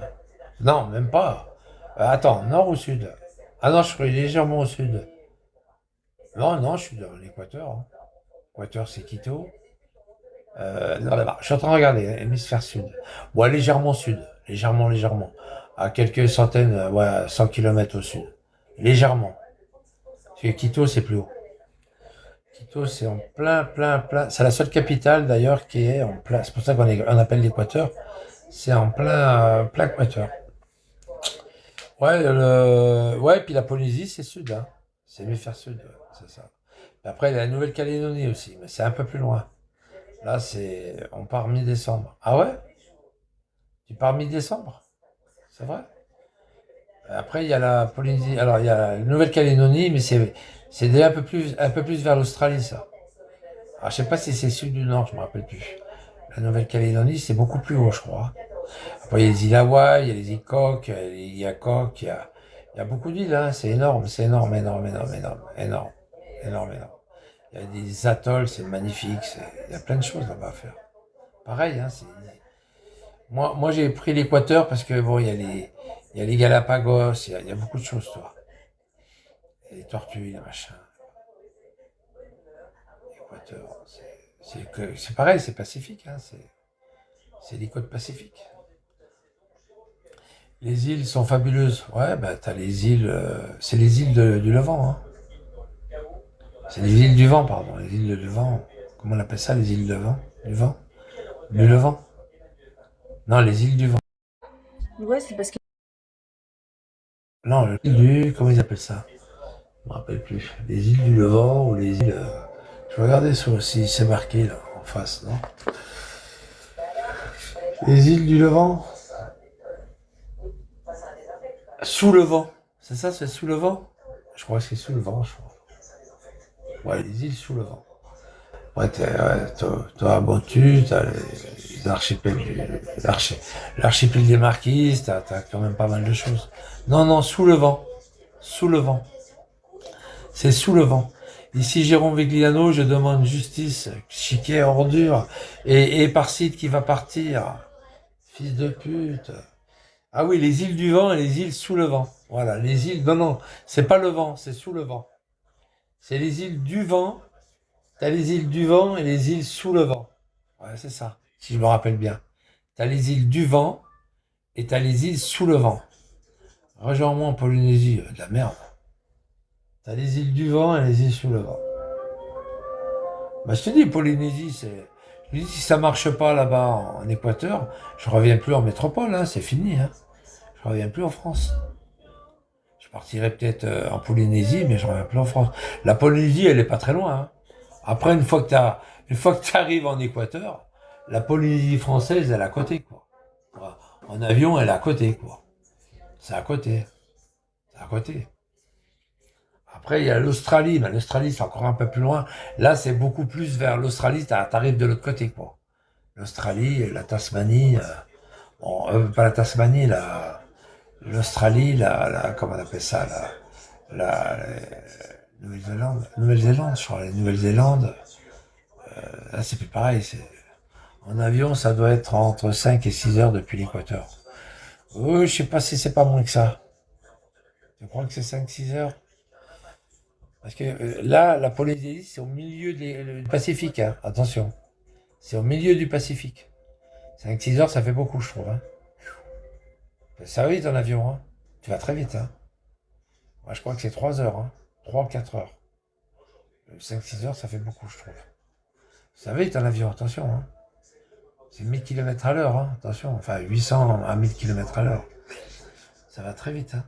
Non, même pas. Attends, nord ou sud? Ah non, je suis légèrement au sud. Non, je suis dans l'équateur. Hein. L'équateur, c'est Quito. Non, là-bas. Je suis en train de regarder, hein, hémisphère sud. Ouais, légèrement sud. Légèrement. À quelques centaines, ouais, 100 km au sud. Légèrement. Parce que Quito, c'est plus haut. Quito, c'est en plein. C'est la seule capitale, d'ailleurs, qui est en plein. C'est pour ça on appelle l'équateur. C'est en plein équateur. Ouais, ouais, puis la Polynésie, c'est sud, hein. C'est l'hémisphère sud, ouais, c'est ça. Et après, il y a la Nouvelle-Calédonie aussi, mais c'est un peu plus loin. Là, on part mi-décembre. Ah ouais? Tu pars mi-décembre? C'est vrai? Après, il y a la Polynésie. Alors, il y a la Nouvelle-Calédonie, mais c'est déjà un peu plus vers l'Australie, ça. Alors, je sais pas si c'est sud ou nord, je me rappelle plus. La Nouvelle-Calédonie, c'est beaucoup plus haut, je crois. Après, il y a les îles Hawaï, il y a les îles Cook, il y a Cook, il y a beaucoup d'îles, hein. C'est énorme, énorme, énorme. Il y a des atolls, c'est magnifique, il y a plein de choses là-bas à faire. Pareil, hein, moi j'ai pris l'Équateur parce que bon, il y a les Galapagos, il y a beaucoup de choses, toi. Il y a les tortues, les machins. L'Équateur, c'est pareil, c'est pacifique, hein, c'est les côtes pacifiques. Les îles sont fabuleuses. Ouais, bah t'as les îles, c'est les îles du Levant, hein. C'est les îles du vent, pardon, les îles du vent. Comment on appelle ça, les îles du vent? Du vent? Du Levant? Non, les îles du vent. Ouais, c'est parce que. Non, comment ils appellent ça? Je me rappelle plus. Les îles du Levant ou les îles. Je vais regarder si c'est marqué là, en face, non? Les îles du Levant? Sous le vent. C'est ça, c'est sous le vent? Je crois que c'est sous le vent, je crois. Ouais, les îles sous le vent. Ouais, t'as Botu, t'as les archipels l'archipel des Marquises, t'as quand même pas mal de choses. Non, non, sous le vent. Sous le vent. C'est sous le vent. Ici Jérôme Vigliano, je demande justice, chiquet, ordure, et Parcide qui va partir. Fils de pute. Ah oui, les îles du vent et les îles sous le vent. Voilà, les îles, non, c'est pas le vent, c'est sous le vent. C'est les îles du vent, t'as les îles du vent et les îles sous le vent. Ouais, c'est ça, si je me rappelle bien. T'as les îles du vent et t'as les îles sous le vent. Rejoins-moi en Polynésie, de la merde. T'as les îles du vent et les îles sous le vent. Bah, je te dis, Polynésie, je dis, si ça marche pas là-bas en Équateur, je reviens plus en métropole, hein, c'est fini, hein. Je reviens plus en France. Je partirai peut-être en Polynésie, mais je reviens plus en France. La Polynésie, elle est pas très loin, hein. Après, une fois que tu arrives en Équateur, la Polynésie française, elle est à côté, quoi. En avion, elle est à côté, quoi. C'est à côté. C'est à côté. Après, il y a l'Australie, mais l'Australie, c'est encore un peu plus loin. Là, c'est beaucoup plus vers l'Australie, t'arrives de l'autre côté, quoi. L'Australie, la Tasmanie, bon, pas la Tasmanie, l'Australie, comment on appelle ça, la Nouvelle-Zélande, je crois, la Nouvelle-Zélande, là, c'est plus pareil, en avion, ça doit être entre 5 et 6 heures depuis l'Équateur. Je sais pas si c'est pas moins que ça. Tu crois que c'est 5-6 heures? Parce que là, la Polynésie, c'est au milieu du Pacifique, hein. Attention. C'est au milieu du Pacifique. 5-6 heures, ça fait beaucoup, je trouve, hein. Ça va vite en avion, hein. Tu vas très vite, hein. Moi, je crois que c'est 3 heures, hein. 3 ou 4 heures. 5-6 heures, ça fait beaucoup, je trouve. Ça va vite en avion, attention, hein. C'est 1000 km à l'heure, hein. Attention. Enfin, 800 à 1000 km à l'heure. Ça va très vite, hein.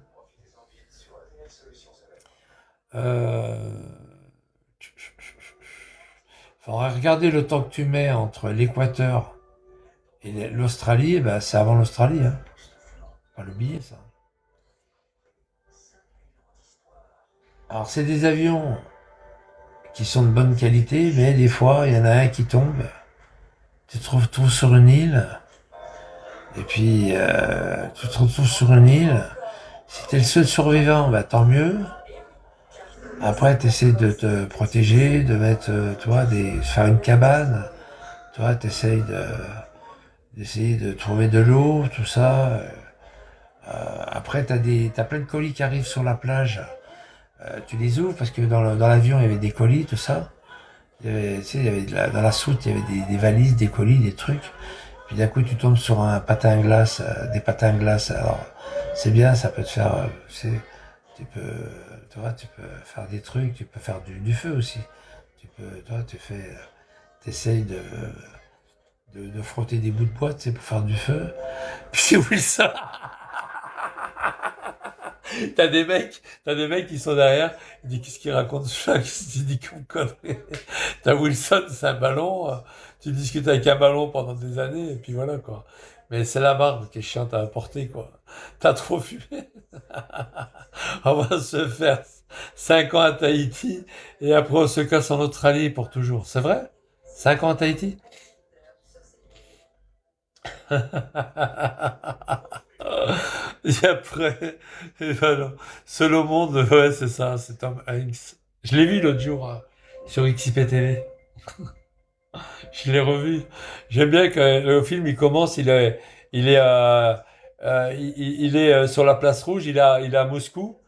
Faudrait regarder le temps que tu mets entre l'Équateur et l'Australie, ben c'est avant l'Australie, hein. Pas l'oublier, ça. Alors, c'est des avions qui sont de bonne qualité, mais des fois, il y en a un qui tombe. Tu te retrouves sur une île, et puis tu te retrouves sur une île. Si t'es le seul survivant, ben tant mieux. Après, t'essaies de te protéger, de mettre, faire une cabane. T'essayes d'essayer de trouver de l'eau, tout ça. Après, t'as plein de colis qui arrivent sur la plage. Tu les ouvres parce que dans l'avion, il y avait des colis, tout ça. Dans la soute, il y avait des valises, des colis, des trucs. Puis d'un coup, tu tombes sur un patin à glace, des patins à glace. Alors, c'est bien, ça peut te faire, tu peux faire des trucs, tu peux faire du feu aussi. T'essayes de frotter des bouts de bois, pour faire du feu. Puis c'est où ça? T'as des mecs qui sont derrière, ils disent qu'est-ce qu'ils racontent ça, qu'est-ce qu'ils disent comme conneries. T'as Wilson, c'est un ballon. Tu discutes avec un ballon pendant des années, et puis voilà, quoi. Mais c'est la barbe qui est chiante à apporter, quoi. T'as trop fumé. On va se faire 5 ans à Tahiti, et après on se casse en Australie pour toujours. C'est vrai? 5 ans à Tahiti? Et après, et voilà. Seul au monde, ouais, c'est ça, c'est Tom Hanks. Je l'ai vu l'autre jour sur XIPTV. Je l'ai revu. J'aime bien que le film il commence, il est sur la place rouge, il est à Moscou,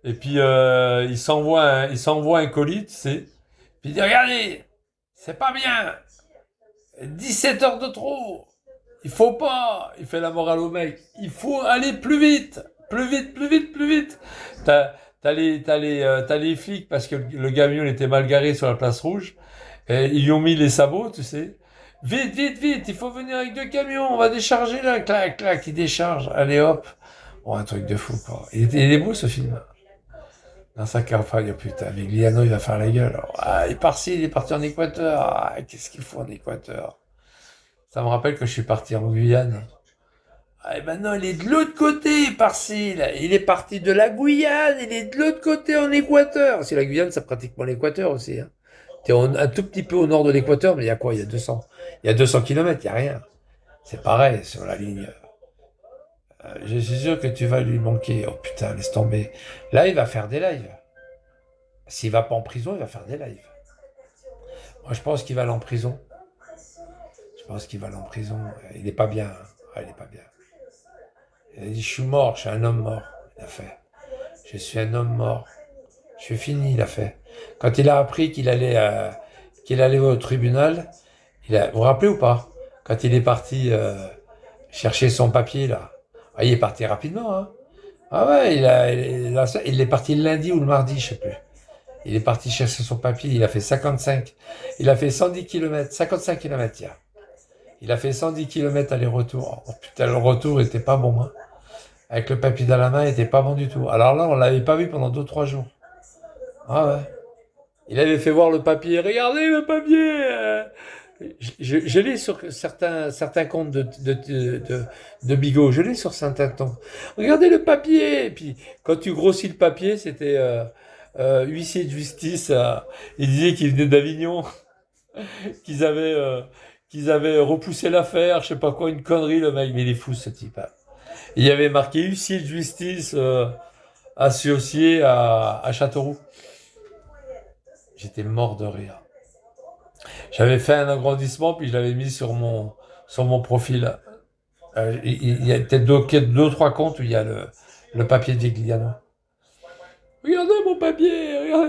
et puis il s'envoie un colis, tu sais. Puis il dit regardez, c'est pas bien, 17 heures de trop. Il faut pas. Il fait la morale au mec. Il faut aller plus vite. Plus vite, plus vite, plus vite. T'as les flics parce que le camion était mal garé sur la place rouge. Et ils lui ont mis les sabots, tu sais. Vite, vite, vite. Il faut venir avec 2 camions. On va décharger là. Clac, clac. Il décharge. Allez hop. Oh, un truc de fou, quoi. Il est beau, ce film. Dans sa campagne, oh putain, Vigliano, il va faire la gueule. Ah, il est parti, il est parti en Équateur. Ah, qu'est-ce qu'il faut en Équateur? Ça me rappelle que je suis parti en Guyane. Ah, et maintenant, il est de l'autre côté, par-ci. Il est parti de la Guyane, il est de l'autre côté en Équateur. Si la Guyane, c'est pratiquement l'Équateur aussi. Hein. Un tout petit peu au nord de l'Équateur, mais il y a quoi? Il y a 200. Il y a 200 kilomètres, il n'y a rien. C'est pareil sur la ligne. Je suis sûr que tu vas lui manquer. Oh putain, laisse tomber. Là, il va faire des lives. S'il va pas en prison, il va faire des lives. Moi, je pense qu'il va aller en prison. Je pense qu'il va aller en prison. Il est pas bien. Hein. Ah, il est pas bien. Il a dit, je suis mort, je suis un homme mort. Il a fait. Je suis un homme mort. Je suis fini, il a fait. Quand il a appris qu'il allait au tribunal, vous vous rappelez ou pas? Quand il est parti chercher son papier, là. Ah, il est parti rapidement, hein. Ah ouais, il est parti le lundi ou le mardi, je sais plus. Il est parti chercher son papier, il a fait 55. Il a fait 110 kilomètres, 55 kilomètres, tiens. Il a fait 110 kilomètres aller-retour. Oh putain, le retour était pas bon, hein. Avec le papier dans la main, il était pas bon du tout. Alors là, on l'avait pas vu pendant 2, 3 jours. Ah ouais. Il avait fait voir le papier. Regardez le papier. Je l'ai sur certains comptes de Bigot. Je l'ai sur certains comptes. Regardez le papier. Et puis, quand tu grossis le papier, c'était huissier de justice. Il disait qu'il venait d'Avignon. qu'ils avaient, euh, qu'ils avaient repoussé l'affaire. Je sais pas quoi, une connerie, le mec. Mais il est fou, ce type. Hein. Il y avait marqué huissier de justice associé à Châteauroux. J'étais mort de rire. J'avais fait un agrandissement, puis je l'avais mis sur mon profil. Il y a peut-être deux, trois comptes où il y a le papier de Vigliano. Regardez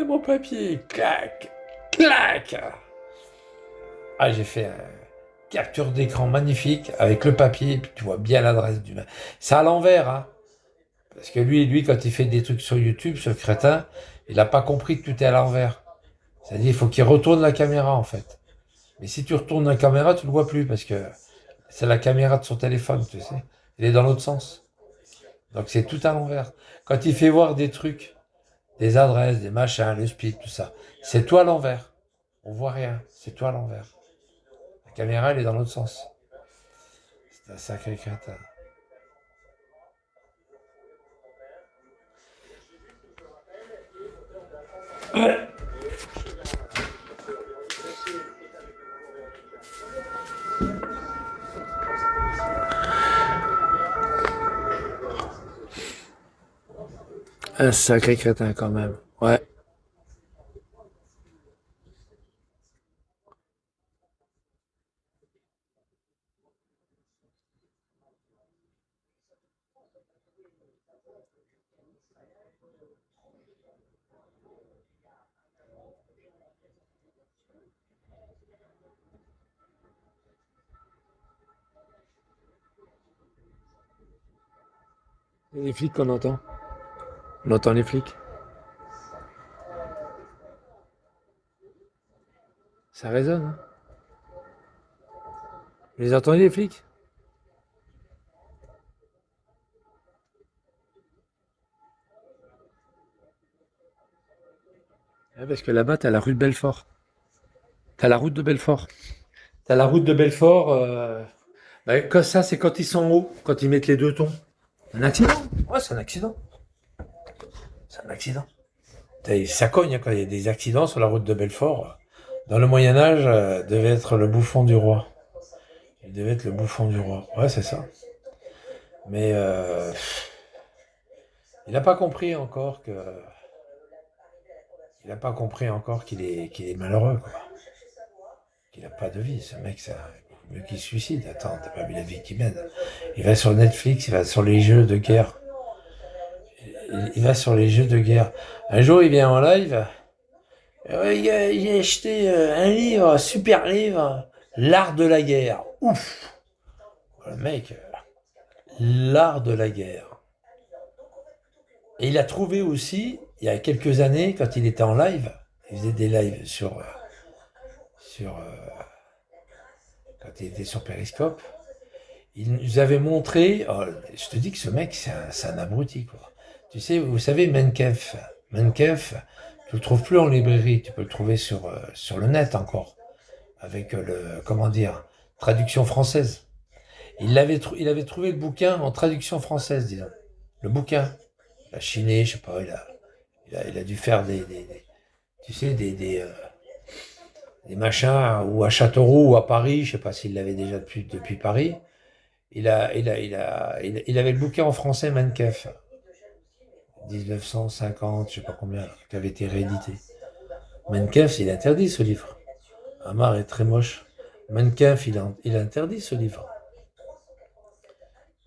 mon papier. Clac, clac. Ah, j'ai fait un capture d'écran magnifique avec le papier, puis tu vois bien l'adresse du mec. C'est à l'envers, hein. Parce que lui, quand il fait des trucs sur YouTube, ce crétin, il n'a pas compris que tout est à l'envers. C'est-à-dire, il faut qu'il retourne la caméra, en fait. Mais si tu retournes la caméra, tu ne le vois plus, parce que c'est la caméra de son téléphone, tu sais. Il est dans l'autre sens. Donc, c'est tout à l'envers. Quand il fait voir des trucs, des adresses, des machins, le speed, tout ça, c'est tout à l'envers. On voit rien. C'est tout à l'envers. La caméra, elle est dans l'autre sens. C'est un sacré crétin. Un sacré crétin quand même. Ouais. Et les flics qu'on entend. On entend les flics. Ça résonne, hein. Vous les entendez, les flics? Ouais, parce que là-bas, t'as la rue de Belfort. T'as la route de Belfort. T'as la route de Belfort. Ça, c'est quand ils sont en haut, quand ils mettent les deux tons. Un accident. Ouais, c'est un accident. C'est un accident. Ça cogne quand il y a des accidents sur la route de Belfort. Dans le Moyen-Âge, devait être le bouffon du roi. Il devait être le bouffon du roi. Ouais, c'est ça. Mais il n'a pas compris encore que. Il n'a pas compris encore qu'il est malheureux, quoi. Qu'il n'a pas de vie. Ce mec, c'est mieux qu'il se suicide. Attends, t'as pas vu la vie qu'il mène. Il va sur Netflix, il va sur les jeux de guerre. Il va sur les jeux de guerre. Un jour, il vient en live. J'ai acheté un livre, un super livre, L'art de la guerre. Ouf! Le mec, l'art de la guerre. Et il a trouvé aussi, il y a quelques années, quand il était en live, il faisait des lives quand il était sur Periscope, il nous avait montré, je te dis que ce mec, c'est un abruti, quoi. Tu sais, vous savez, Menkef, tu le trouves plus en librairie, tu peux le trouver sur le net encore, avec traduction française. Il avait trouvé le bouquin en traduction française, disons. Le bouquin. Il a chiné, je sais pas, il a dû faire des machins, ou à Châteauroux ou à Paris, je sais pas s'il l'avait déjà depuis Paris. Il avait le bouquin en français, Menkef. 1950, je sais pas combien, qui avait été réédité. Menkef, il interdit ce livre. Amar est très moche. Menkef, il interdit ce livre.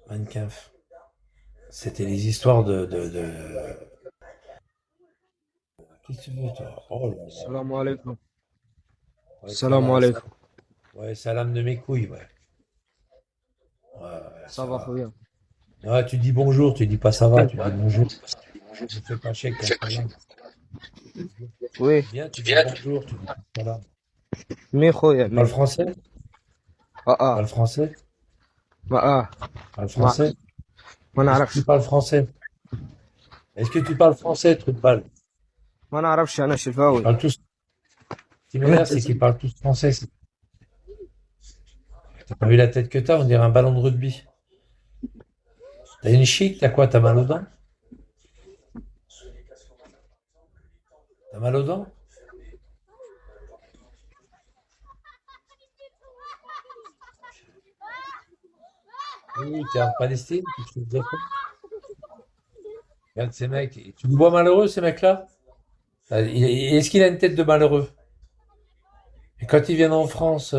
Menkef. C'était les histoires de... Qu'est-ce que tu veux, toi? Oh là là. Salam alaikum. Ouais, Salam alaikum. Ouais, salam de mes couilles, ouais. Ouais, Ça va, Fabien? Ouais, tu dis bonjour, tu dis pas ça va, tu dis bonjour. Je fais pas chier avec ton salam. Oui. Viens, tu dis bonjour, tu dis pas salam. مين خويا Tu parles français? Tu parles français? Tu parles français? ما Est-ce que نعرفش tu parles français? Est-ce que tu parles français, truc de balle? ما نعرفش انا Ils شلفاوي. parlent tous. Ce qui m'énerve, c'est qu'ils parlent tous français. T'as pas vu la tête que t'as? On dirait un ballon de rugby. T'as une chic? T'as quoi? T'as mal aux dents? T'as mal aux dents? Oui, t'es en Palestine? Tu te fous de quoi? Regarde ces mecs. Tu les vois malheureux, ces mecs-là? Est-ce qu'il a une tête de malheureux? Et quand il vient en France,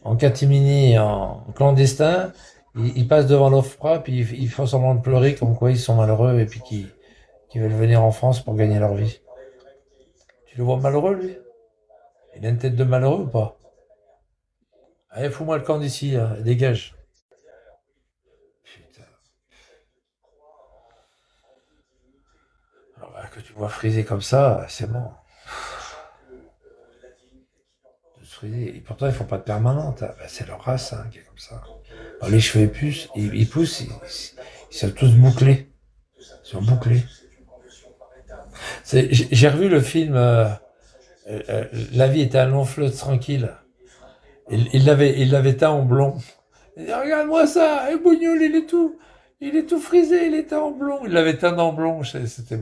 en catimini, en clandestin, ils passent devant l'OFPRA, puis ils font semblant de pleurer comme quoi ils sont malheureux et puis qu'ils veulent venir en France pour gagner leur vie. Tu le vois malheureux, lui? Il a une tête de malheureux ou pas? Allez, fous-moi le camp d'ici, là, dégage. Putain. Alors, que tu vois friser comme ça, c'est bon. Et pourtant, ils font pas de permanente. C'est leur race, hein, qui est comme ça. Alors, les cheveux ils poussent, ils sont tous bouclés. Ils sont bouclés. J'ai revu le film La vie était un long fleuve tranquille. Il l'avait teint en blond. Il dit, regarde-moi ça, et Bougnoul, il est tout frisé, il est teint en blond. Il l'avait teint en blond. J'étais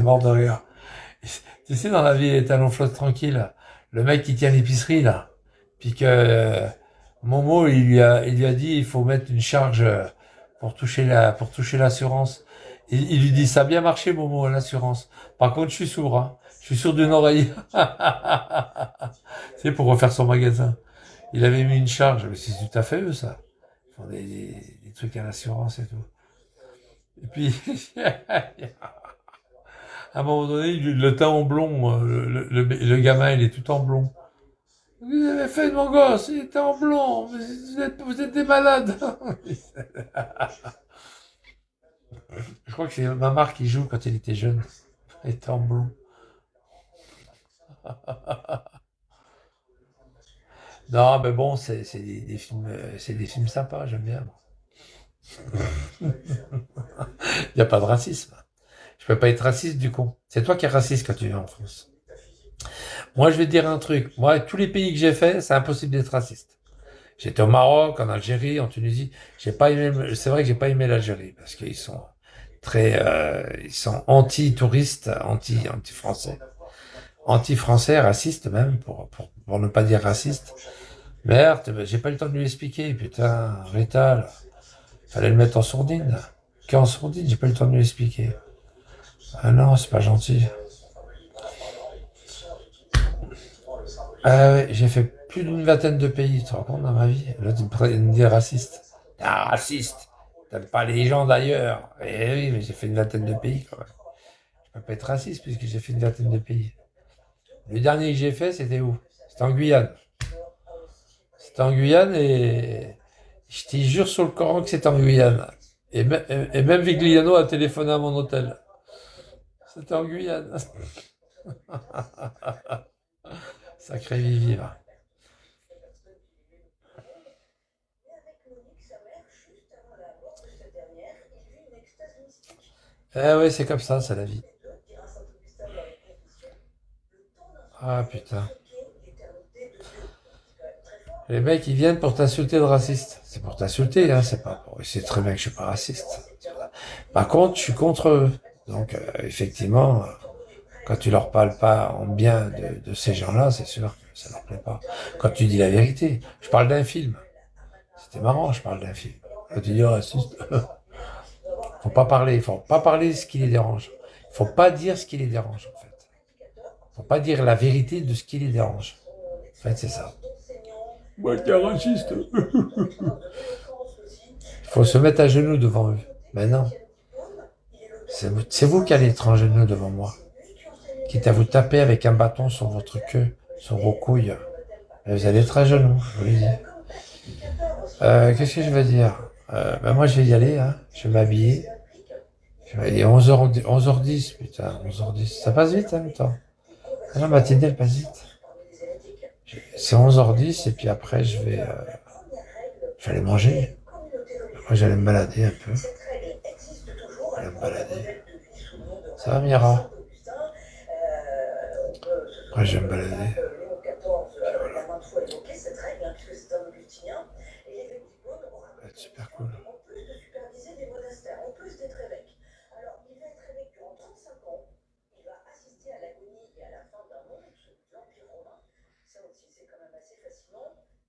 mort de rire. Tu sais, dans La vie est un long fleuve tranquille, le mec qui tient l'épicerie, là, puis que Momo, il lui a dit, il faut mettre une charge pour toucher l'assurance. Il lui dit, ça a bien marché, Momo, l'assurance. Par contre, je suis sourd, hein. Je suis sourd d'une oreille. C'est pour refaire son magasin. Il avait mis une charge, mais c'est tout à fait eux, ça. Ils font des trucs à l'assurance et tout. Et puis, à un moment donné, le teint en blond, le gamin, il est tout en blond. Vous avez fait de mon gosse, il était en blond, vous êtes des malades. Je crois que c'est Mamar qui joue quand il était jeune. Il était en blond. Non, mais bon, c'est des films sympas, j'aime bien. Il n'y a pas de racisme. Je peux pas être raciste du con. C'est toi qui es raciste quand tu viens en France. Moi, je vais te dire un truc. Moi, tous les pays que j'ai fait, c'est impossible d'être raciste. J'étais au Maroc, en Algérie, en Tunisie. J'ai pas aimé, c'est vrai que j'ai pas aimé l'Algérie parce qu'ils sont ils sont anti-touristes, anti-français, anti-français, racistes même, pour ne pas dire raciste. Merde, j'ai pas eu le temps de lui expliquer, putain, Rital. Fallait le mettre en sourdine. Qu'en sourdine, j'ai pas eu le temps de lui expliquer. Ah non, c'est pas gentil. Ah ouais, j'ai fait plus d'une vingtaine de pays, tu te rends compte, dans ma vie. Là, il me dit raciste. Ah, raciste. T'aimes pas les gens d'ailleurs. Eh oui, mais j'ai fait une vingtaine de pays quand même. Je peux pas être raciste puisque j'ai fait une vingtaine de pays. Le dernier que j'ai fait, c'était où? C'était en Guyane. C'était en Guyane et je te jure sur le Coran que c'était en Guyane. Et même Vigliano a téléphoné à mon hôtel. C'était en Guyane. Sacré vivre. Eh ouais, c'est comme ça, c'est la vie. Ah putain. Les mecs, ils viennent pour t'insulter de raciste. C'est pour t'insulter, hein, c'est pas pour... C'est très bien que je suis pas raciste. Par contre, je suis contre eux. Donc, effectivement, quand tu leur parles pas en bien de ces gens-là, c'est sûr que ça leur plaît pas. Quand tu dis la vérité, je parle d'un film. C'était marrant, je parle d'un film. Quand tu dis raciste, faut pas parler de ce qui les dérange. Faut pas dire ce qui les dérange, en fait. Faut pas dire la vérité de ce qui les dérange. En fait, c'est ça. Moi, t'es raciste. Il faut se mettre à genoux devant eux. Mais non. C'est vous qui allez être en genoux devant moi. Quitte à vous taper avec un bâton sur votre queue, sur vos couilles. Mais vous allez être à genoux, je vous le dis. Qu'est-ce que je veux dire? Moi, je vais y aller, hein. Je vais m'habiller. Il est 11h10, putain, 11h10. Ça passe vite, hein, le temps. La matinée, elle passe vite. C'est 11h10, et puis après, je vais aller manger. Après, j'allais me balader un peu. J'allais me balader. Ça va, Mira? Après, je vais me balader. Voilà. Ça va être super cool.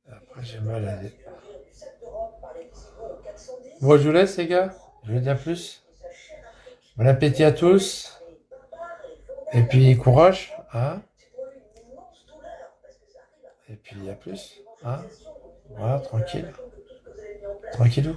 Après, je vais me balader. Bon, je vous laisse, les gars. Je vous dis à plus. Bon appétit à tous. Et puis, courage. Hein? Et puis, à plus. Hein? Voilà, tranquille. Tranquillou.